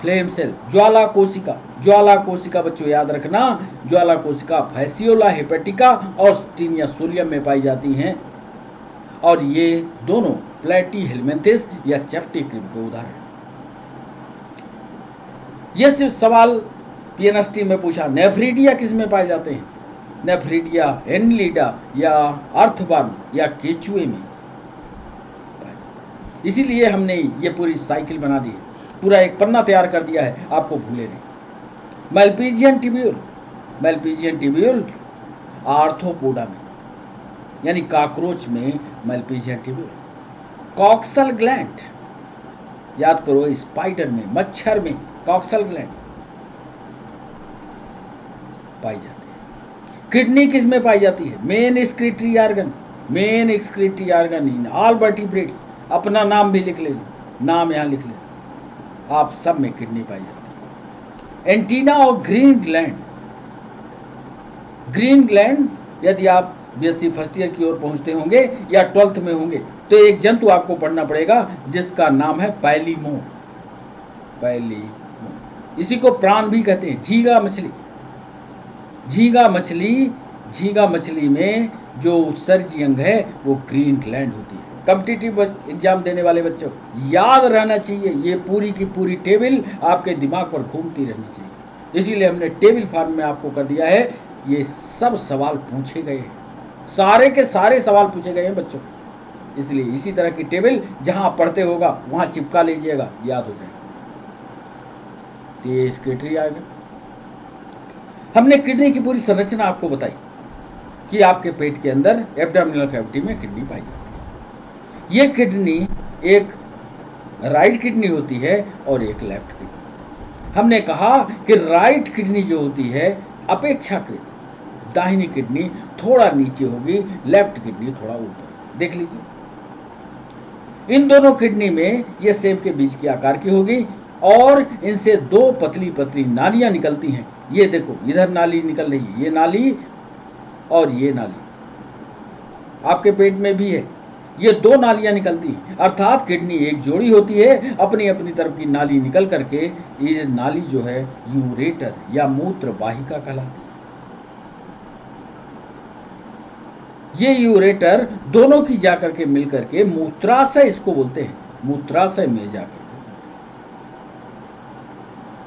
फ्लेम सेल ज्वाला कोशिका, ज्वाला कोशिका बच्चों याद रखना, ज्वाला कोशिका फैसियोला हेपेटिका और स्टीनिया सोलियम में पाई जाती हैं। और ये दोनों प्लेटी हेलमेंथिस या चैप्टी क्रिब के उदाहरण। यह सिर्फ सवाल पीएनएसटी में पूछा, नेफ्रीडिया किस में पाए जाते हैं? नेफ्रीडिया एनलीडा या अर्थवर्म या केचुए में। इसीलिए हमने ये पूरी साइकिल बना दी है, पूरा एक पन्ना तैयार कर दिया है, आपको भूले नहीं। मैल्पीजियन ट्यूब्यूल आर्थ्रोपोडा में, यानी काकरोच में मैल्पीजियन ट्यूब्यूल। कॉक्सल ग्लैंड, याद करो, स्पाइडर में, मच्छर में कॉक्सल ग्लैंड पाई जाती है। किडनी किस में पाई जाती है? Main excretory organ in all vertebrates. अपना नाम भी लिख लेना, नाम यहां लिख लेना, आप सब में किडनी पाई जाती है। एंटीना और ग्रीन ग्लैंड यदि आप बीएससी फर्स्ट ईयर की ओर पहुंचते होंगे या 12th में होंगे तो एक जंतु आपको पढ़ना पड़ेगा जिसका नाम है पैलीमो। इसी को प्राण भी कहते हैं। झींगा मछली में जो उत्सर्जी अंग है वो ग्रीन ग्लैंड होती है। कॉम्पिटिटिव एग्जाम देने वाले बच्चों याद रहना चाहिए, ये पूरी की पूरी टेबल आपके दिमाग पर घूमती रहनी चाहिए। इसीलिए हमने टेबल फॉर्म में आपको कर दिया है। ये सब सवाल पूछे गए हैं, सारे के सारे सवाल पूछे गए हैं बच्चों। इसलिए इसी तरह की टेबल जहां आप पढ़ते होगा वहां चिपका लीजिएगा, याद हो जाएगा। ये एक्सक्रीटरी आ गया। हमने किडनी की पूरी संरचना आपको बताई कि आपके पेट के अंदर एब्डोमिनल कैविटी में किडनी पाई जाती है। ये किडनी एक राइट किडनी होती है और एक लेफ्ट किडनी। हमने कहा कि राइट किडनी जो होती है अपेक्षाकृत दाहिनी किडनी थोड़ा नीचे होगी, लेफ्ट किडनी थोड़ा ऊपर। देख लीजिए, इन दोनों किडनी में ये सेब के बीज के आकार की होगी और इनसे दो पतली पतली नालियां निकलती हैं। ये देखो, इधर नाली निकल रही है, ये नाली और ये नाली आपके पेट में भी है। ये दो नालियां निकलती हैं, अर्थात किडनी एक जोड़ी होती है, अपनी अपनी तरफ की नाली निकल करके ये नाली जो है यूरेटर या मूत्र वाहिका कहलाती है। ये यूरेटर दोनों की जाकर के मिलकर के मूत्राशय इसको बोलते हैं, मूत्राशय में जाकर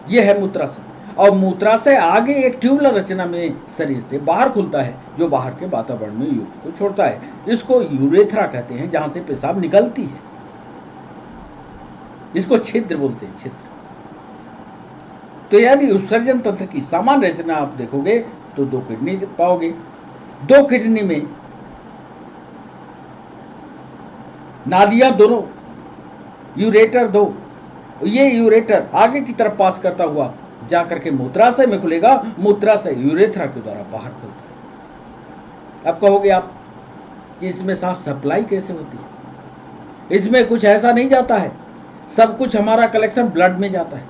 ये है मूत्राशय। और मूत्राशय आगे एक ट्यूबुलर रचना में शरीर से बाहर खुलता है, जो बाहर के वातावरण में यूरिन को छोड़ता है। इसको यूरेथ्रा कहते हैं, जहां से पेशाब निकलती है। इसको छिद्र बोलते हैं, छिद्र। तो यदि उत्सर्जन तंत्र की सामान्य रचना आप देखोगे तो दो किडनी पाओगे। दो किडनी में नालियां दोनों, यूरेटर दो, ये यूरेटर आगे की तरफ पास करता हुआ जाकर के मूत्राशय में खुलेगा, मूत्राशय यूरेथ्रा के द्वारा बाहर खुलता है। अब कहोगे आप कि इसमें साफ सप्लाई कैसे होती है? इसमें कुछ ऐसा नहीं जाता है, सब कुछ हमारा कलेक्शन ब्लड में जाता है।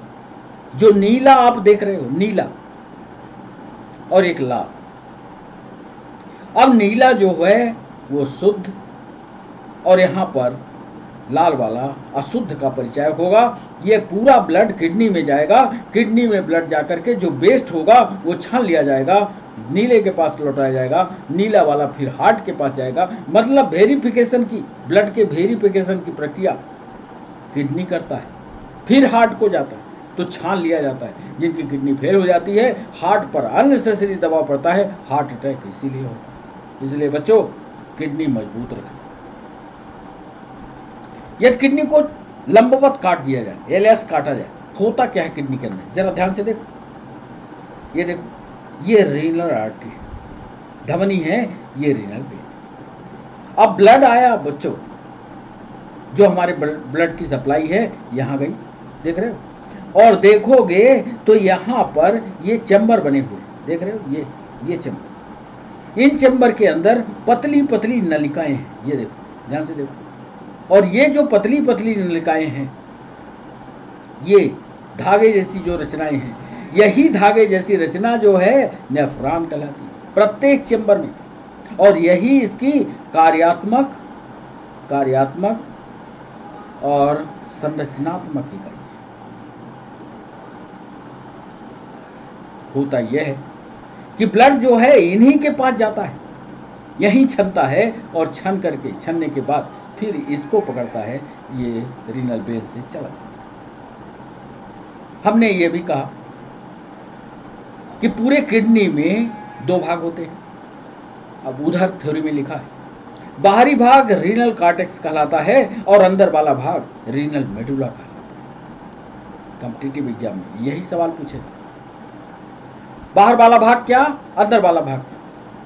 जो नीला आप देख रहे हो, नीला और एक लाल। अब नीला जो है वो शुद्ध और यहां पर लाल वाला अशुद्ध का परिचायक होगा। ये पूरा ब्लड किडनी में जाएगा, किडनी में ब्लड जाकर के जो वेस्ट होगा वो छान लिया जाएगा, नीले के पास लौटाया जाएगा, नीला वाला फिर हार्ट के पास जाएगा। मतलब वेरिफिकेशन की, ब्लड के वेरिफिकेशन की प्रक्रिया किडनी करता है, फिर हार्ट को जाता है तो छान लिया जाता है। जिनकी किडनी फेल हो जाती है, हार्ट पर अननेसेसरी दबाव पड़ता है, हार्ट अटैक इसीलिए होता है। इसलिए बच्चों, किडनी मजबूत रखें। यदि किडनी को लंबवत काट दिया जाए, एलियास काटा जाए, होता क्या है किडनी के अंदर? जरा ध्यान से देखो, ये देखो, ये रीनल आर्टरी धमनी है, ये रीनल वेन। अब ब्लड आया बच्चों, जो हमारे ब्लड की सप्लाई है यहां गई, देख रहे हो? और देखोगे तो यहां पर ये चैम्बर बने हुए, देख रहे हो? ये चैम्बर, इन चैम्बर के अंदर पतली पतली नलिकाएं हैं, ये देखो, ध्यान से देखो। और ये जो पतली पतली नलिकाएं हैं, ये धागे जैसी जो रचनाएं हैं, यही धागे जैसी रचना जो है नेफ्रॉन कहलाती है, प्रत्येक चैम्बर में। और यही इसकी कार्यात्मक और संरचनात्मक इकाई है। होता यह है कि ब्लड जो है इन्हीं के पास जाता है, यही छनता है और छनने के बाद फिर इसको पकड़ता है, ये रीनल वेन से चला जाता है। हमने ये भी कहा कि पूरे किडनी में दो भाग होते हैं। अब उधर थ्योरी में लिखा है, बाहरी भाग रीनल कॉर्टेक्स कहलाता है और अंदर वाला भाग रीनल मेडुला कहलाता है। कॉम्पिटिटिव एग्जाम में यही सवाल पूछे, बाहर वाला भाग क्या, अंदर वाला भाग क्या?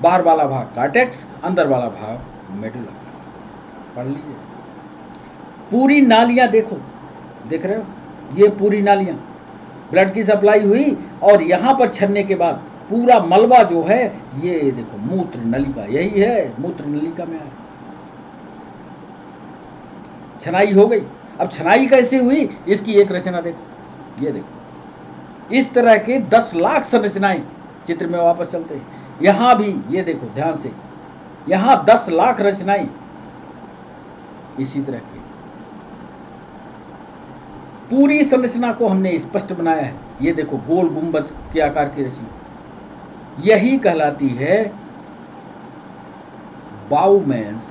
बाहर वाला भाग कॉर्टेक्स, अंदर वाला भाग मेडुला। पढ़ लीजिए। पूरी नालियां देखो, देख रहे हो? ये पूरी नालियां, ब्लड की सप्लाई हुई और यहां पर छन्ने के बाद पूरा मलबा जो है, ये देखो मूत्र नलिका, यही है, मूत्र नलिका में आया, छनाई हो गई। अब छनाई कैसे हुई, इसकी एक रचना देखो, ये देखो, इस तरह के 10 लाख संरचनाएं। चित्र में वापस चलते हैं, यहां भी ये देखो ध्यान से, यहां 10 लाख रचनाएं इसी तरह की। पूरी संरचना को हमने स्पष्ट बनाया है। ये देखो गोल गुंबद के आकार की रचना, यही कहलाती है बाउमेंस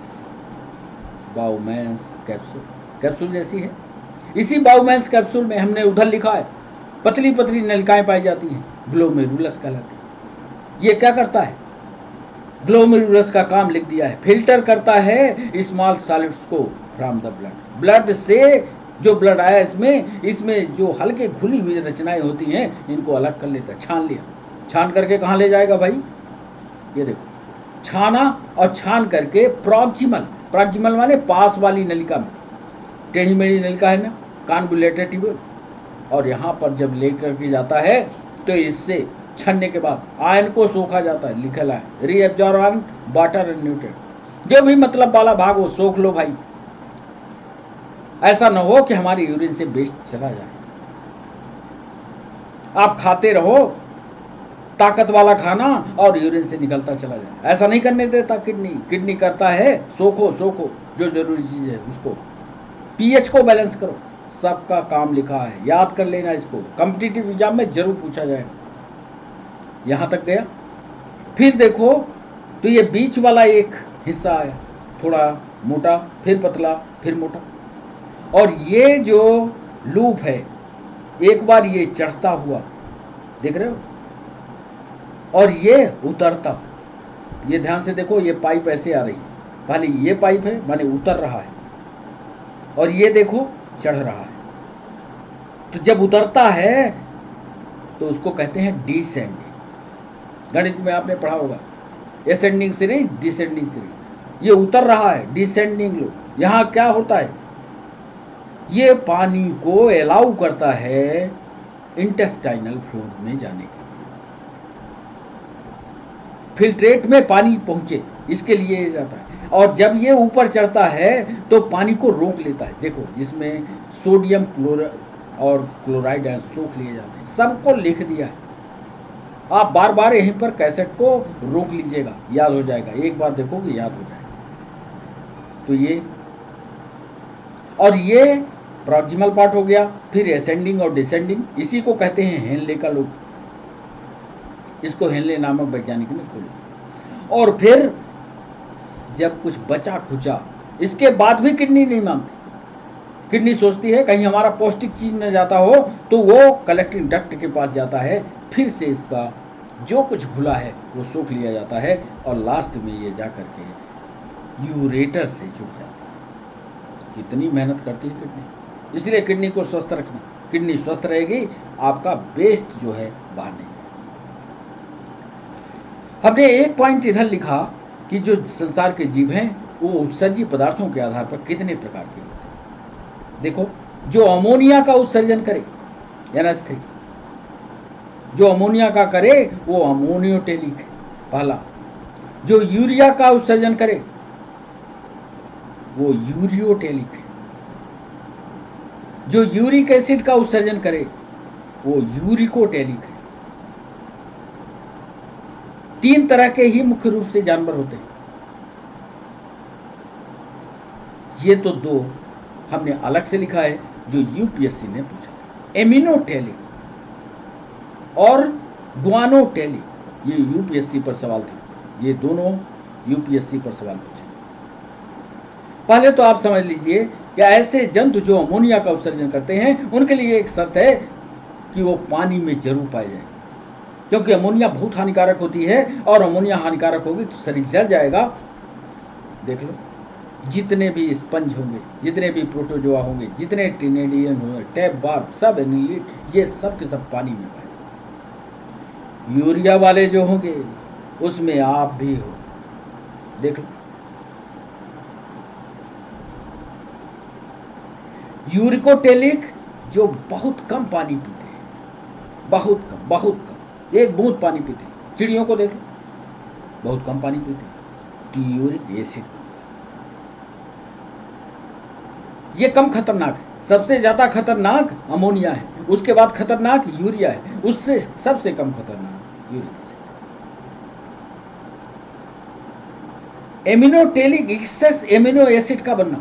कैप्सूल। कैप्सूल जैसी है। इसी बाउमेंस कैप्सूल में हमने उधर लिखा है पतली पतली नलिकाएं पाई जाती हैं, ग्लोमेरुलस कहलाती है। ये क्या करता है? ग्लोमेरुलस का काम लिख दिया है, फिल्टर करता है स्मॉल सॉलिड्स को फ्रॉम द ब्लड से जो ब्लड आया इसमें जो हल्के घुली हुई रचनाएं होती हैं, इनको अलग कर लेता है। छान लिया, छान करके कहाँ ले जाएगा भाई? ये देखो, छाना और छान करके प्रॉक्सिमल माने पास वाली नलिका में, टेढ़ी मेढ़ी नलिका है ना, कॉन्वोल्यूटेड ट्यूब्यूल, और यहाँ पर जब लेकर के जाता है तो इससे छनने के बाद आयन को सोखा जाता है, लिखा है रीएब्जॉर्ब वाटर एंड न्यूट्रिएंट। जो भी मतलब वाला भाग हो सोख लो भाई, ऐसा ना हो कि हमारी यूरिन से वेस्ट चला जाए। आप खाते रहो ताकत वाला खाना और यूरिन से निकलता चला जाए, ऐसा नहीं करने देता किडनी। किडनी करता है सोखो सोखो जो जरूरी चीज है उसको, पीएच को बैलेंस करो। सबका काम लिखा है, याद कर लेना इसको, कॉम्पिटिटिव एग्जाम में जरूर पूछा जाएगा। यहां तक गया। फिर देखो तो ये बीच वाला एक हिस्सा आया, थोड़ा मोटा फिर पतला फिर मोटा, और ये जो लूप है एक बार ये चढ़ता हुआ देख रहे हो और ये उतरता। ये ध्यान से देखो, ये पाइप ऐसे आ रही है, पहले ये पाइप है माने उतर रहा है, और ये देखो चढ़ रहा है। तो जब उतरता है तो उसको कहते हैं डिसेंडिंग। गणित में आपने पढ़ा होगा एसेंडिंग सीरीज डिसेंडिंग सीरीज। ये उतर रहा है डिसेंडिंग लो। यहां क्या होता है, ये पानी को अलाउ करता है इंटेस्टाइनल फ्लूइड में जाने के, फिल्ट्रेट में पानी पहुंचे इसके लिए जाता है। और जब ये ऊपर चढ़ता है तो पानी को रोक लेता है। देखो इसमें सोडियम और क्लोराइड सोख लिए जाते हैं, सबको लिख दिया है। आप बार बार यहीं पर कैसेट को रोक लीजिएगा, याद हो जाएगा, एक बार देखोगे याद हो जाएगा। तो ये और ये प्रॉक्सिमल पार्ट हो गया। फिर एसेंडिंग और डिसेंडिंग, इसी को कहते हैं हेनले का लूप। इसको हेनले नामक वैज्ञानिक ने खोला। और फिर जब कुछ बचा खुचा, इसके बाद भी किडनी नहीं मानती। किडनी सोचती है कहीं हमारा पौष्टिक चीज न जाता हो, तो वो कलेक्टिंग डक्ट के पास जाता है, फिर से इसका जो कुछ घुला है वो सोख लिया जाता है, और लास्ट में ये जा करके यूरेटर से जुड़ जाता है। कितनी मेहनत करती है किडनी। इसलिए किडनी को स्वस्थ रखना, किडनी स्वस्थ रहेगी, आपका वेस्ट जो है बाहर नहीं। हमने एक पॉइंट इधर लिखा कि जो संसार के जीव हैं वो उत्सर्जी पदार्थों के आधार पर कितने प्रकार के होते हैं। देखो, जो अमोनिया का उत्सर्जन करे NH3, जो अमोनिया का करे वो अमोनियोटेलिक है पहला। जो यूरिया का उत्सर्जन करे वो यूरियोटेलिक है। जो यूरिक एसिड का उत्सर्जन करे वो यूरिकोटेलिक है। 3 तरह के ही मुख्य रूप से जानवर होते हैं। ये तो 2 हमने अलग से लिखा है जो यूपीएससी ने पूछा था। एमिनोटेलिक और ग्वानोटेलिक, ये यूपीएससी पर सवाल था। ये दोनों यूपीएससी पर सवाल पूछे। पहले तो आप समझ लीजिए कि ऐसे जंतु जो अमोनिया का उत्सर्जन करते हैं उनके लिए एक शर्त है कि वो पानी में जरूर पाए जाए, क्योंकि अमोनिया बहुत हानिकारक होती है, और अमोनिया हानिकारक होगी तो शरीर जल जाएगा। देख लो, जितने भी स्पंज होंगे, जितने भी प्रोटोजोआ होंगे, जितने टिनेडियन होंगे, टैप बार्ब, सब एनिलिड, ये सब के सब पानी में पाए। यूरिया वाले जो होंगे उसमें आप भी हो। देख लो, यूरिकोटेलिक जो बहुत कम पानी पीते हैं, बहुत कम, एक बूंद पानी पीते हैं। चिड़ियों को देख लो, बहुत कम पानी पीते हैं। ट्यूरिक एसिड ये कम खतरनाक है। सबसे ज्यादा खतरनाक अमोनिया है, उसके बाद खतरनाक यूरिया है, उससे सबसे कम खतरनाक uric acid. Ammonotelic excess amino acid का बनना,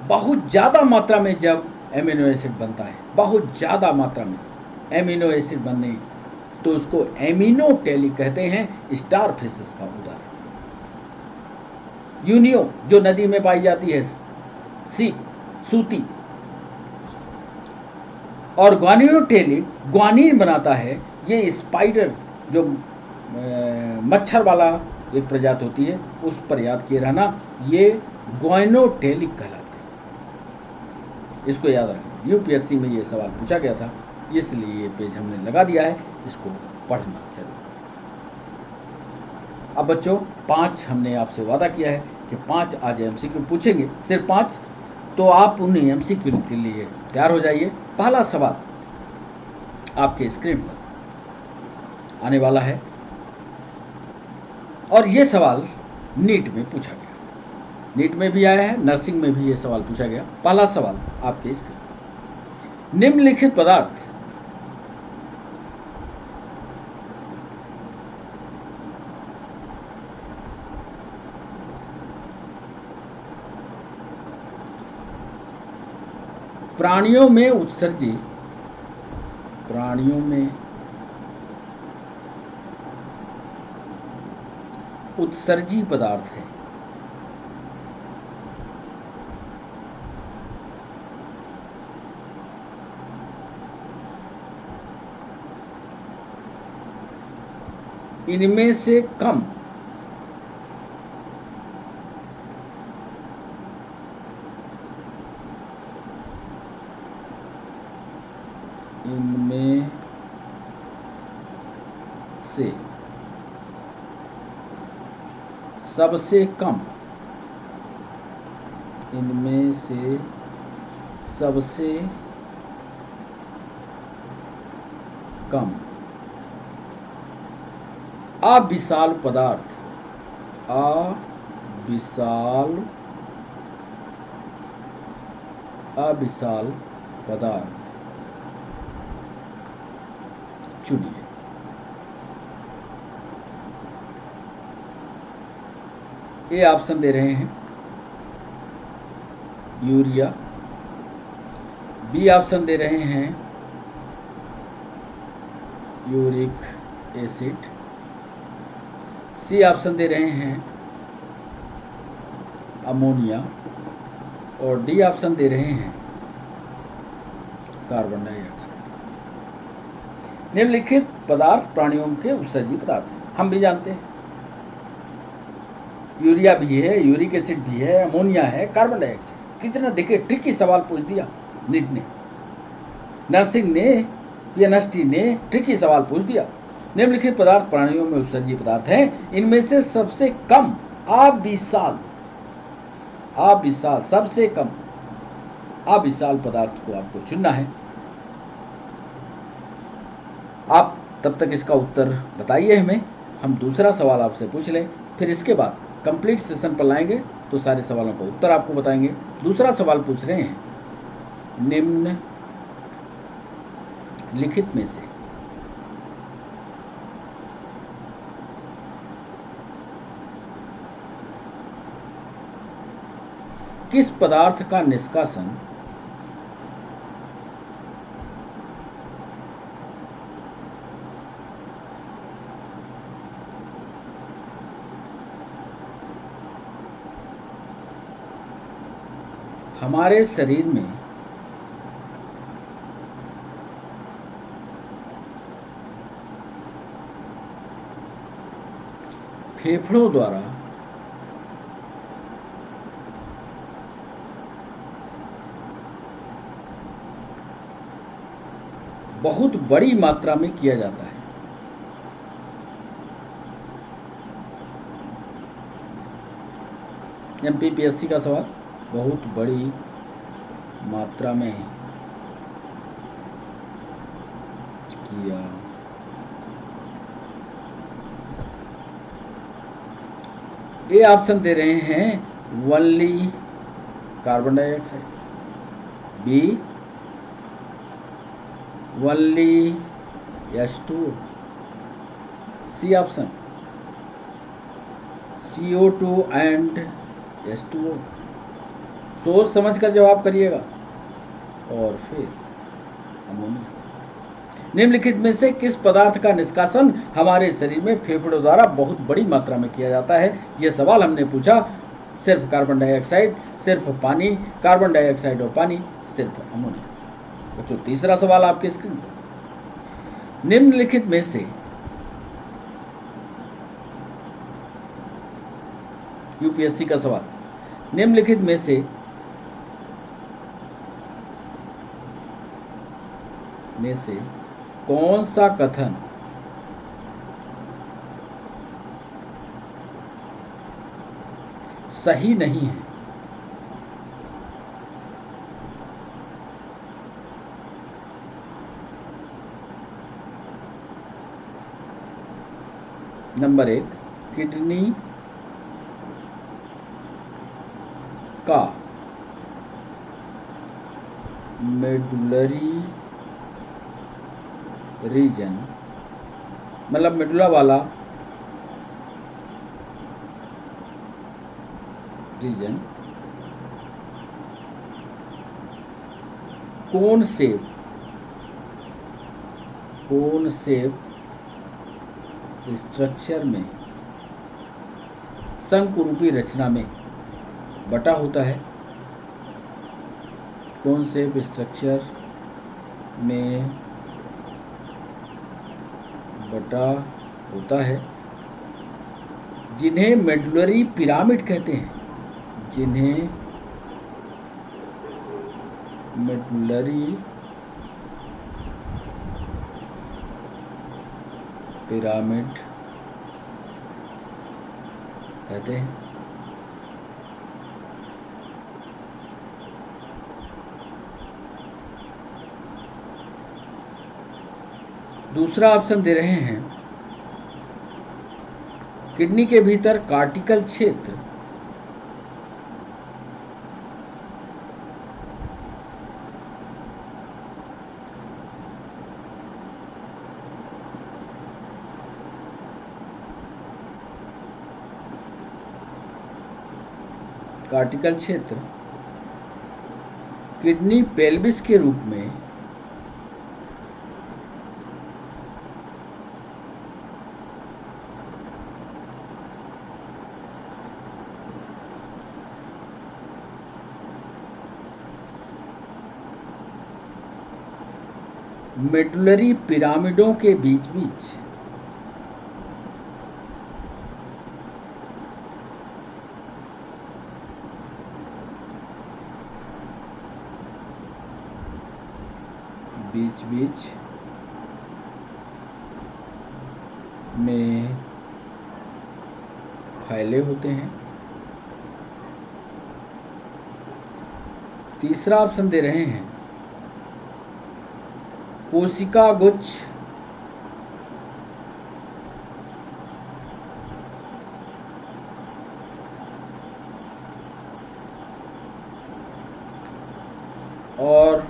बहुत ज्यादा मात्रा में जब एमिनो एसिड बनता है, बहुत ज्यादा मात्रा में एमिनो एसिड बनने, तो उसको एमिनोटेलिक कहते हैं। स्टार फिशेस का उदाहरण यूनियो जो नदी में पाई जाती है, सूती। और ग्वानियोटेलिक ग्वानिन बनाता है। ये स्पाइडर जो मच्छर वाला एक प्रजाति होती है, उस पर याद किए रहना, ये ग्वानियोटेलिक कहलाते हैं। इसको याद रखना, यूपीएससी में ये सवाल पूछा गया था, इसलिए ये पेज हमने लगा दिया है, इसको पढ़ना चाहिए। अब बच्चों 5 हमने आपसे वादा किया है कि 5 आज एमसीक्यू पूछेंगे, सिर्फ 5। तो आप उन एमसीक्यू के लिए तैयार हो जाइए। पहला सवाल आपके स्क्रीन पर आने वाला है और ये सवाल नीट में पूछा गया। नीट में भी आया है, नर्सिंग में भी ये सवाल पूछा गया। पहला सवाल आपके स्क्रीन, निम्नलिखित पदार्थ प्राणियों में उत्सर्जी पदार्थ है। इनमें से कम सबसे कम इनमें से सबसे कम अविशाल पदार्थ चुनिए। ये ऑप्शन दे रहे हैं यूरिया, बी ऑप्शन दे रहे हैं यूरिक एसिड, सी ऑप्शन दे रहे हैं अमोनिया और डी ऑप्शन दे रहे हैं कार्बन डाइऑक्साइड। निम्नलिखित पदार्थ प्राणियों के उत्सर्जी पदार्थ हैं। हम भी जानते हैं यूरिया भी है, यूरिक एसिड भी है, अमोनिया है, कार्बन डाइऑक्साइड। कितना देखिए ट्रिकी सवाल पूछ दिया नीट ने, नर्सिंग ने, पीएनएसटी ने ट्रिकी सवाल पूछ दिया। निम्नलिखित पदार्थ प्राणियों में उत्सर्जी पदार्थ हैं, इनमें से सबसे कम अविशाल सबसे कम अविशाल पदार्थ को आपको चुनना है। आप तब तक इसका उत्तर बताइए हमें, हम दूसरा सवाल आपसे पूछ लें, फिर इसके बाद कंप्लीट सेशन पर लाएंगे तो सारे सवालों का उत्तर आपको बताएंगे। दूसरा सवाल पूछ रहे हैं, निम्न लिखित में से किस पदार्थ का निष्कासन हमारे शरीर में फेफड़ों द्वारा बहुत बड़ी मात्रा में किया जाता है। एमपीपीएससी का सवाल, बहुत बड़ी मात्रा में किया ये ऑप्शन दे रहे हैं only carbon dioxide, B only H2O, C option CO2 and H2O। सोच समझ कर जवाब करिएगा। और फिर अमोनिया। निम्नलिखित में से किस पदार्थ का निष्कासन हमारे शरीर में फेफड़ों द्वारा बहुत बड़ी मात्रा में किया जाता है? यह सवाल हमने पूछा। सिर्फ कार्बन डाइऑक्साइड, सिर्फ पानी, कार्बन डाइऑक्साइड और पानी, सिर्फ अमोनिया। बच्चों तीसरा सवाल आपके स्क्रीन पर, निम्नलिखित में से यूपीएससी का सवाल, निम्नलिखित में से कौन सा कथन सही नहीं है? नंबर 1, किडनी का मेडुलरी रीजन, मतलब मेडुला वाला रीजन कोन शेप स्ट्रक्चर में शंकुरूपी रचना में बटा होता है। कोन शेप स्ट्रक्चर में बटा होता है, जिन्हें मेडुलरी पिरामिड कहते हैं, जिन्हें मेडुलरी पिरामिड कहते हैं। दूसरा ऑप्शन दे रहे हैं, किडनी के भीतर कार्टिकल क्षेत्र किडनी पेल्विस के रूप में मेडुलरी पिरामिडों के बीच बीच में फैले होते हैं। तीसरा ऑप्शन दे रहे हैं, कोशिका गुच्छ और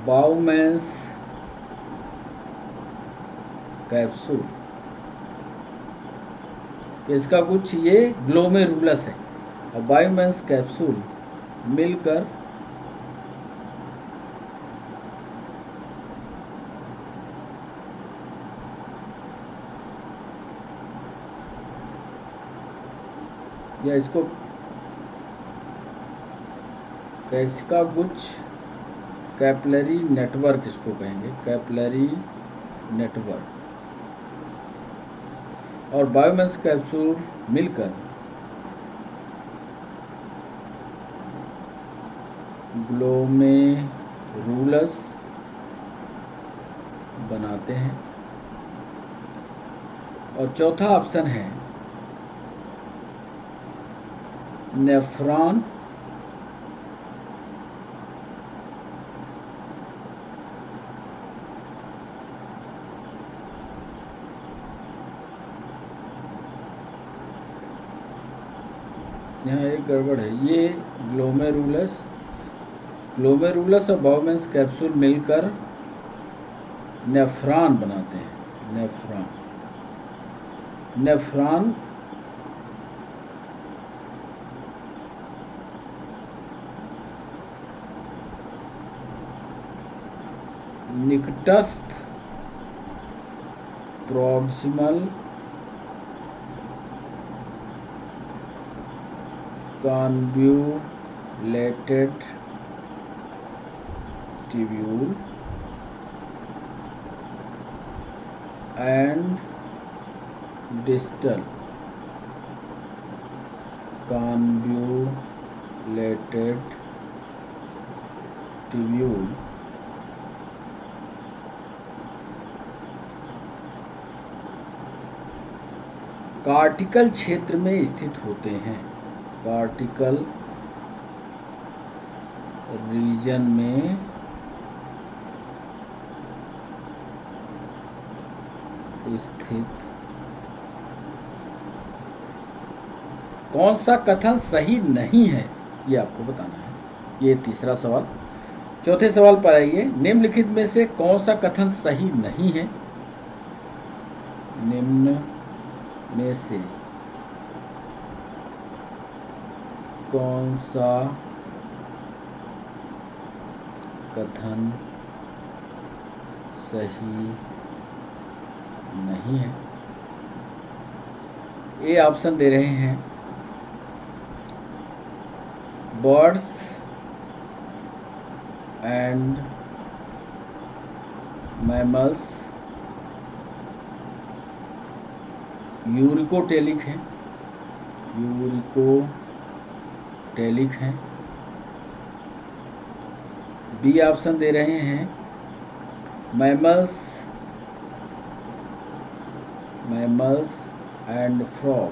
बाउमेंस कैप्सूल, इसका गुच्छ ये ग्लोमेरुलस है और बाउमेंस कैप्सूल मिलकर या इसको कैसिका गुच्छ कैपिलरी नेटवर्क इसको कहेंगे, कैपिलरी नेटवर्क, और बायोमेंस कैप्सूल मिलकर ग्लोमेरुलस बनाते हैं। और चौथा ऑप्शन है नेफ्रॉन यहाँ एक गड़बड़ है, ये ग्लोमेरुलस और बाउमेंस कैप्सूल मिलकर नेफ्रॉन बनाते हैं। नेफ्रॉन निकटस्थ proximal convoluted tubule and distal convoluted tubule cortical क्षेत्र में स्थित होते हैं। कार्टिकल रीजन में स्थित कौन सा कथन सही नहीं है, ये आपको बताना है। ये तीसरा सवाल। चौथे सवाल पर आइए। निम्नलिखित में से कौन सा कथन सही नहीं है? निम्न में से कौन सा कथन सही नहीं है? ए ऑप्शन दे रहे हैं, बर्ड्स एंड मैमल्स यूरिकोटेलिक हैं, यूरिकोटेलिक हैं। बी ऑप्शन दे रहे हैं, मैमल्स एंड फ्रॉग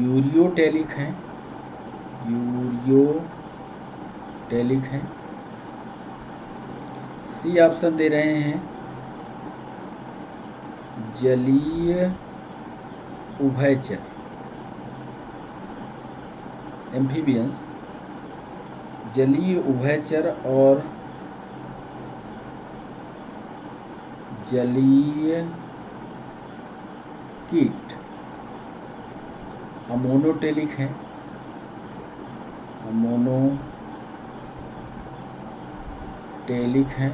यूरियोटेलिक हैं, सी ऑप्शन दे रहे हैं, जलीय उभयचर एम्फीबियंस, जलीय उभयचर और जलीय कीट अमोनोटेलिक हैं, हैं।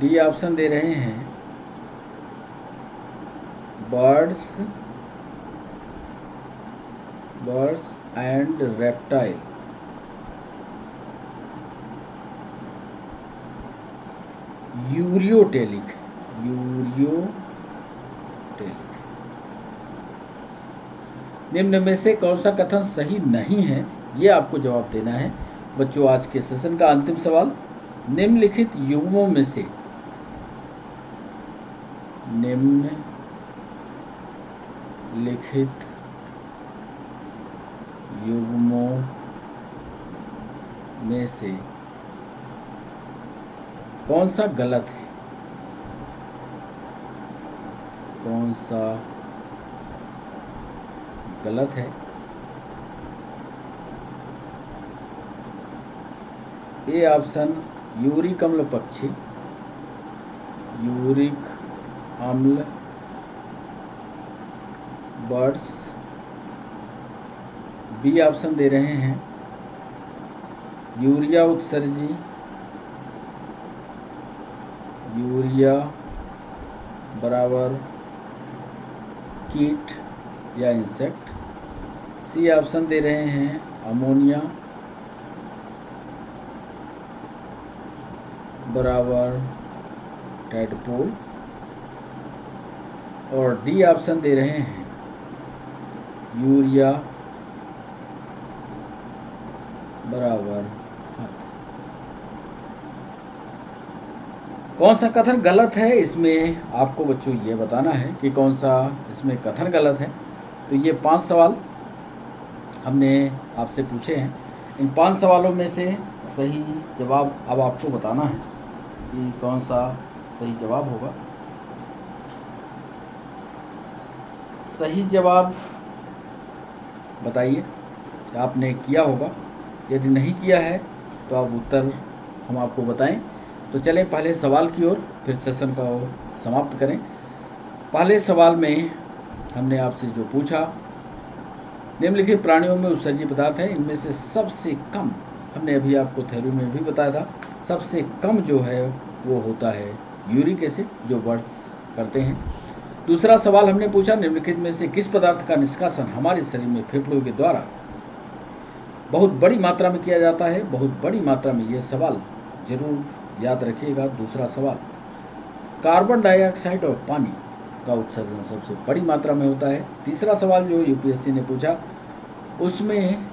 डी ऑप्शन दे रहे हैं, बर्ड्स एंड रेप्टाइल यूरियोटेलिक। निम्न में से कौन सा कथन सही नहीं है, ये आपको जवाब देना है। बच्चों, आज के सेशन का अंतिम सवाल, निम्नलिखित युग्मों में से कौन सा गलत है? कौन सा गलत है? ए ऑप्शन, यूरिक अम्ल पक्षी, यूरिक अम्ल बर्ड्स। बी ऑप्शन दे रहे हैं, यूरिया उत्सर्जी, यूरिया बराबर कीट या इंसेक्ट। सी ऑप्शन दे रहे हैं, अमोनिया बराबर टैडपोल। और डी ऑप्शन दे रहे हैं, यूरिया बराबर हाथी। कौन सा कथन गलत है, इसमें आपको बच्चों ये बताना है कि कौन सा इसमें कथन गलत है। तो ये 5 सवाल हमने आपसे पूछे हैं। इन 5 सवालों में से सही जवाब अब आपको बताना है कि कौन सा सही जवाब होगा। सही जवाब बताइए, आपने किया होगा। यदि नहीं किया है तो आप उत्तर हम आपको बताएं। तो चलें पहले सवाल की ओर, फिर सेशन को समाप्त करें। पहले सवाल में हमने आपसे जो पूछा, निम्नलिखित प्राणियों में उत्सर्जी पदार्थ है, इनमें से सबसे कम, हमने अभी आपको थ्योरी में भी बताया था, सबसे कम जो है वो होता है यूरिक एसिड, जो बर्ड्स करते हैं। दूसरा सवाल हमने पूछा, निम्नलिखित में से किस पदार्थ का निष्कासन हमारे शरीर में फेफड़ों के द्वारा बहुत बड़ी मात्रा में किया जाता है? बहुत बड़ी मात्रा में, ये सवाल जरूर याद रखिएगा। दूसरा सवाल, कार्बन डाइऑक्साइड और पानी का उत्सर्जन सबसे बड़ी मात्रा में होता है। तीसरा सवाल जो यूपीएससी ने पूछा, उसमें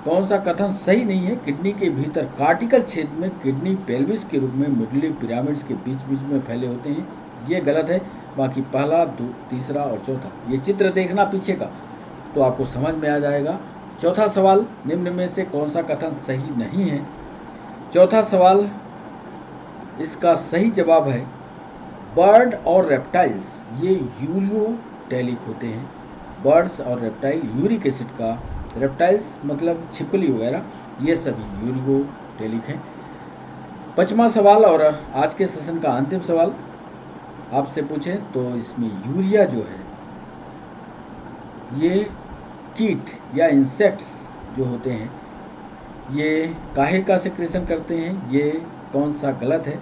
कौन सा कथन सही नहीं है? किडनी के भीतर कार्टिकल क्षेत्र में किडनी पेल्विस के रूप में मिडली पिरामिड्स के बीच बीच में फैले होते हैं, ये गलत है। बाकी पहला, तीसरा और चौथा, ये चित्र देखना पीछे का तो आपको समझ में आ जाएगा। चौथा सवाल, निम्न में से कौन सा कथन सही नहीं है? चौथा सवाल, इसका सही जवाब है बर्ड और रेप्टाइल्स ये यूरियोटेलिक होते हैं। बर्ड्स और रेप्टाइल यूरिक एसिड का, रेप्टाइल्स मतलब छिपकली वगैरह, ये सभी यूरियोटेलिक हैं। पांचवा सवाल और आज के सेशन का अंतिम सवाल आपसे पूछें तो इसमें यूरिया जो है ये कीट या इंसेक्ट्स जो होते हैं ये काहे का सिक्रेशन करते हैं, ये कौन सा गलत है?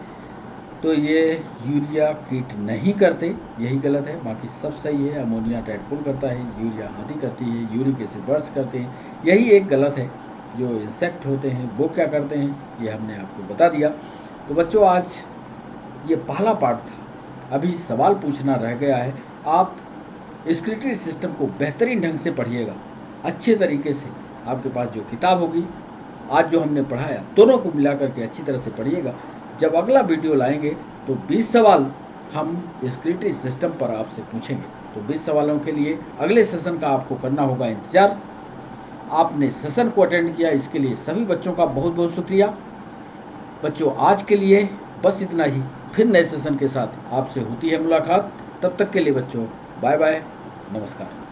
तो ये यूरिया कीट नहीं करते, यही गलत है। बाकी सब सही है। अमोनिया टैडपोल करता है, यूरिया हाथी करती है, यूरिक एसिड बर्ड्स करते हैं, यही एक गलत है। जो इंसेक्ट होते हैं वो क्या करते हैं ये हमने आपको बता दिया। तो बच्चों आज ये पहला पार्ट था, अभी सवाल पूछना रह गया है। आप स्क्रूटनी सिस्टम को बेहतरीन ढंग से पढ़िएगा, अच्छे तरीके से। आपके पास जो किताब होगी, आज जो हमने पढ़ाया, दोनों को मिला करके अच्छी तरह से पढ़िएगा। जब अगला वीडियो लाएंगे तो 20 सवाल हम स्क्रूटनी सिस्टम पर आपसे पूछेंगे। तो 20 सवालों के लिए अगले सेशन का आपको करना होगा इंतजार। आपने सेशन को अटेंड किया, इसके लिए सभी बच्चों का बहुत बहुत शुक्रिया। बच्चों आज के लिए बस इतना ही, फिर नए सेशन के साथ आपसे होती है मुलाकात। तब तक के लिए बच्चों बाय बाय, नमस्कार।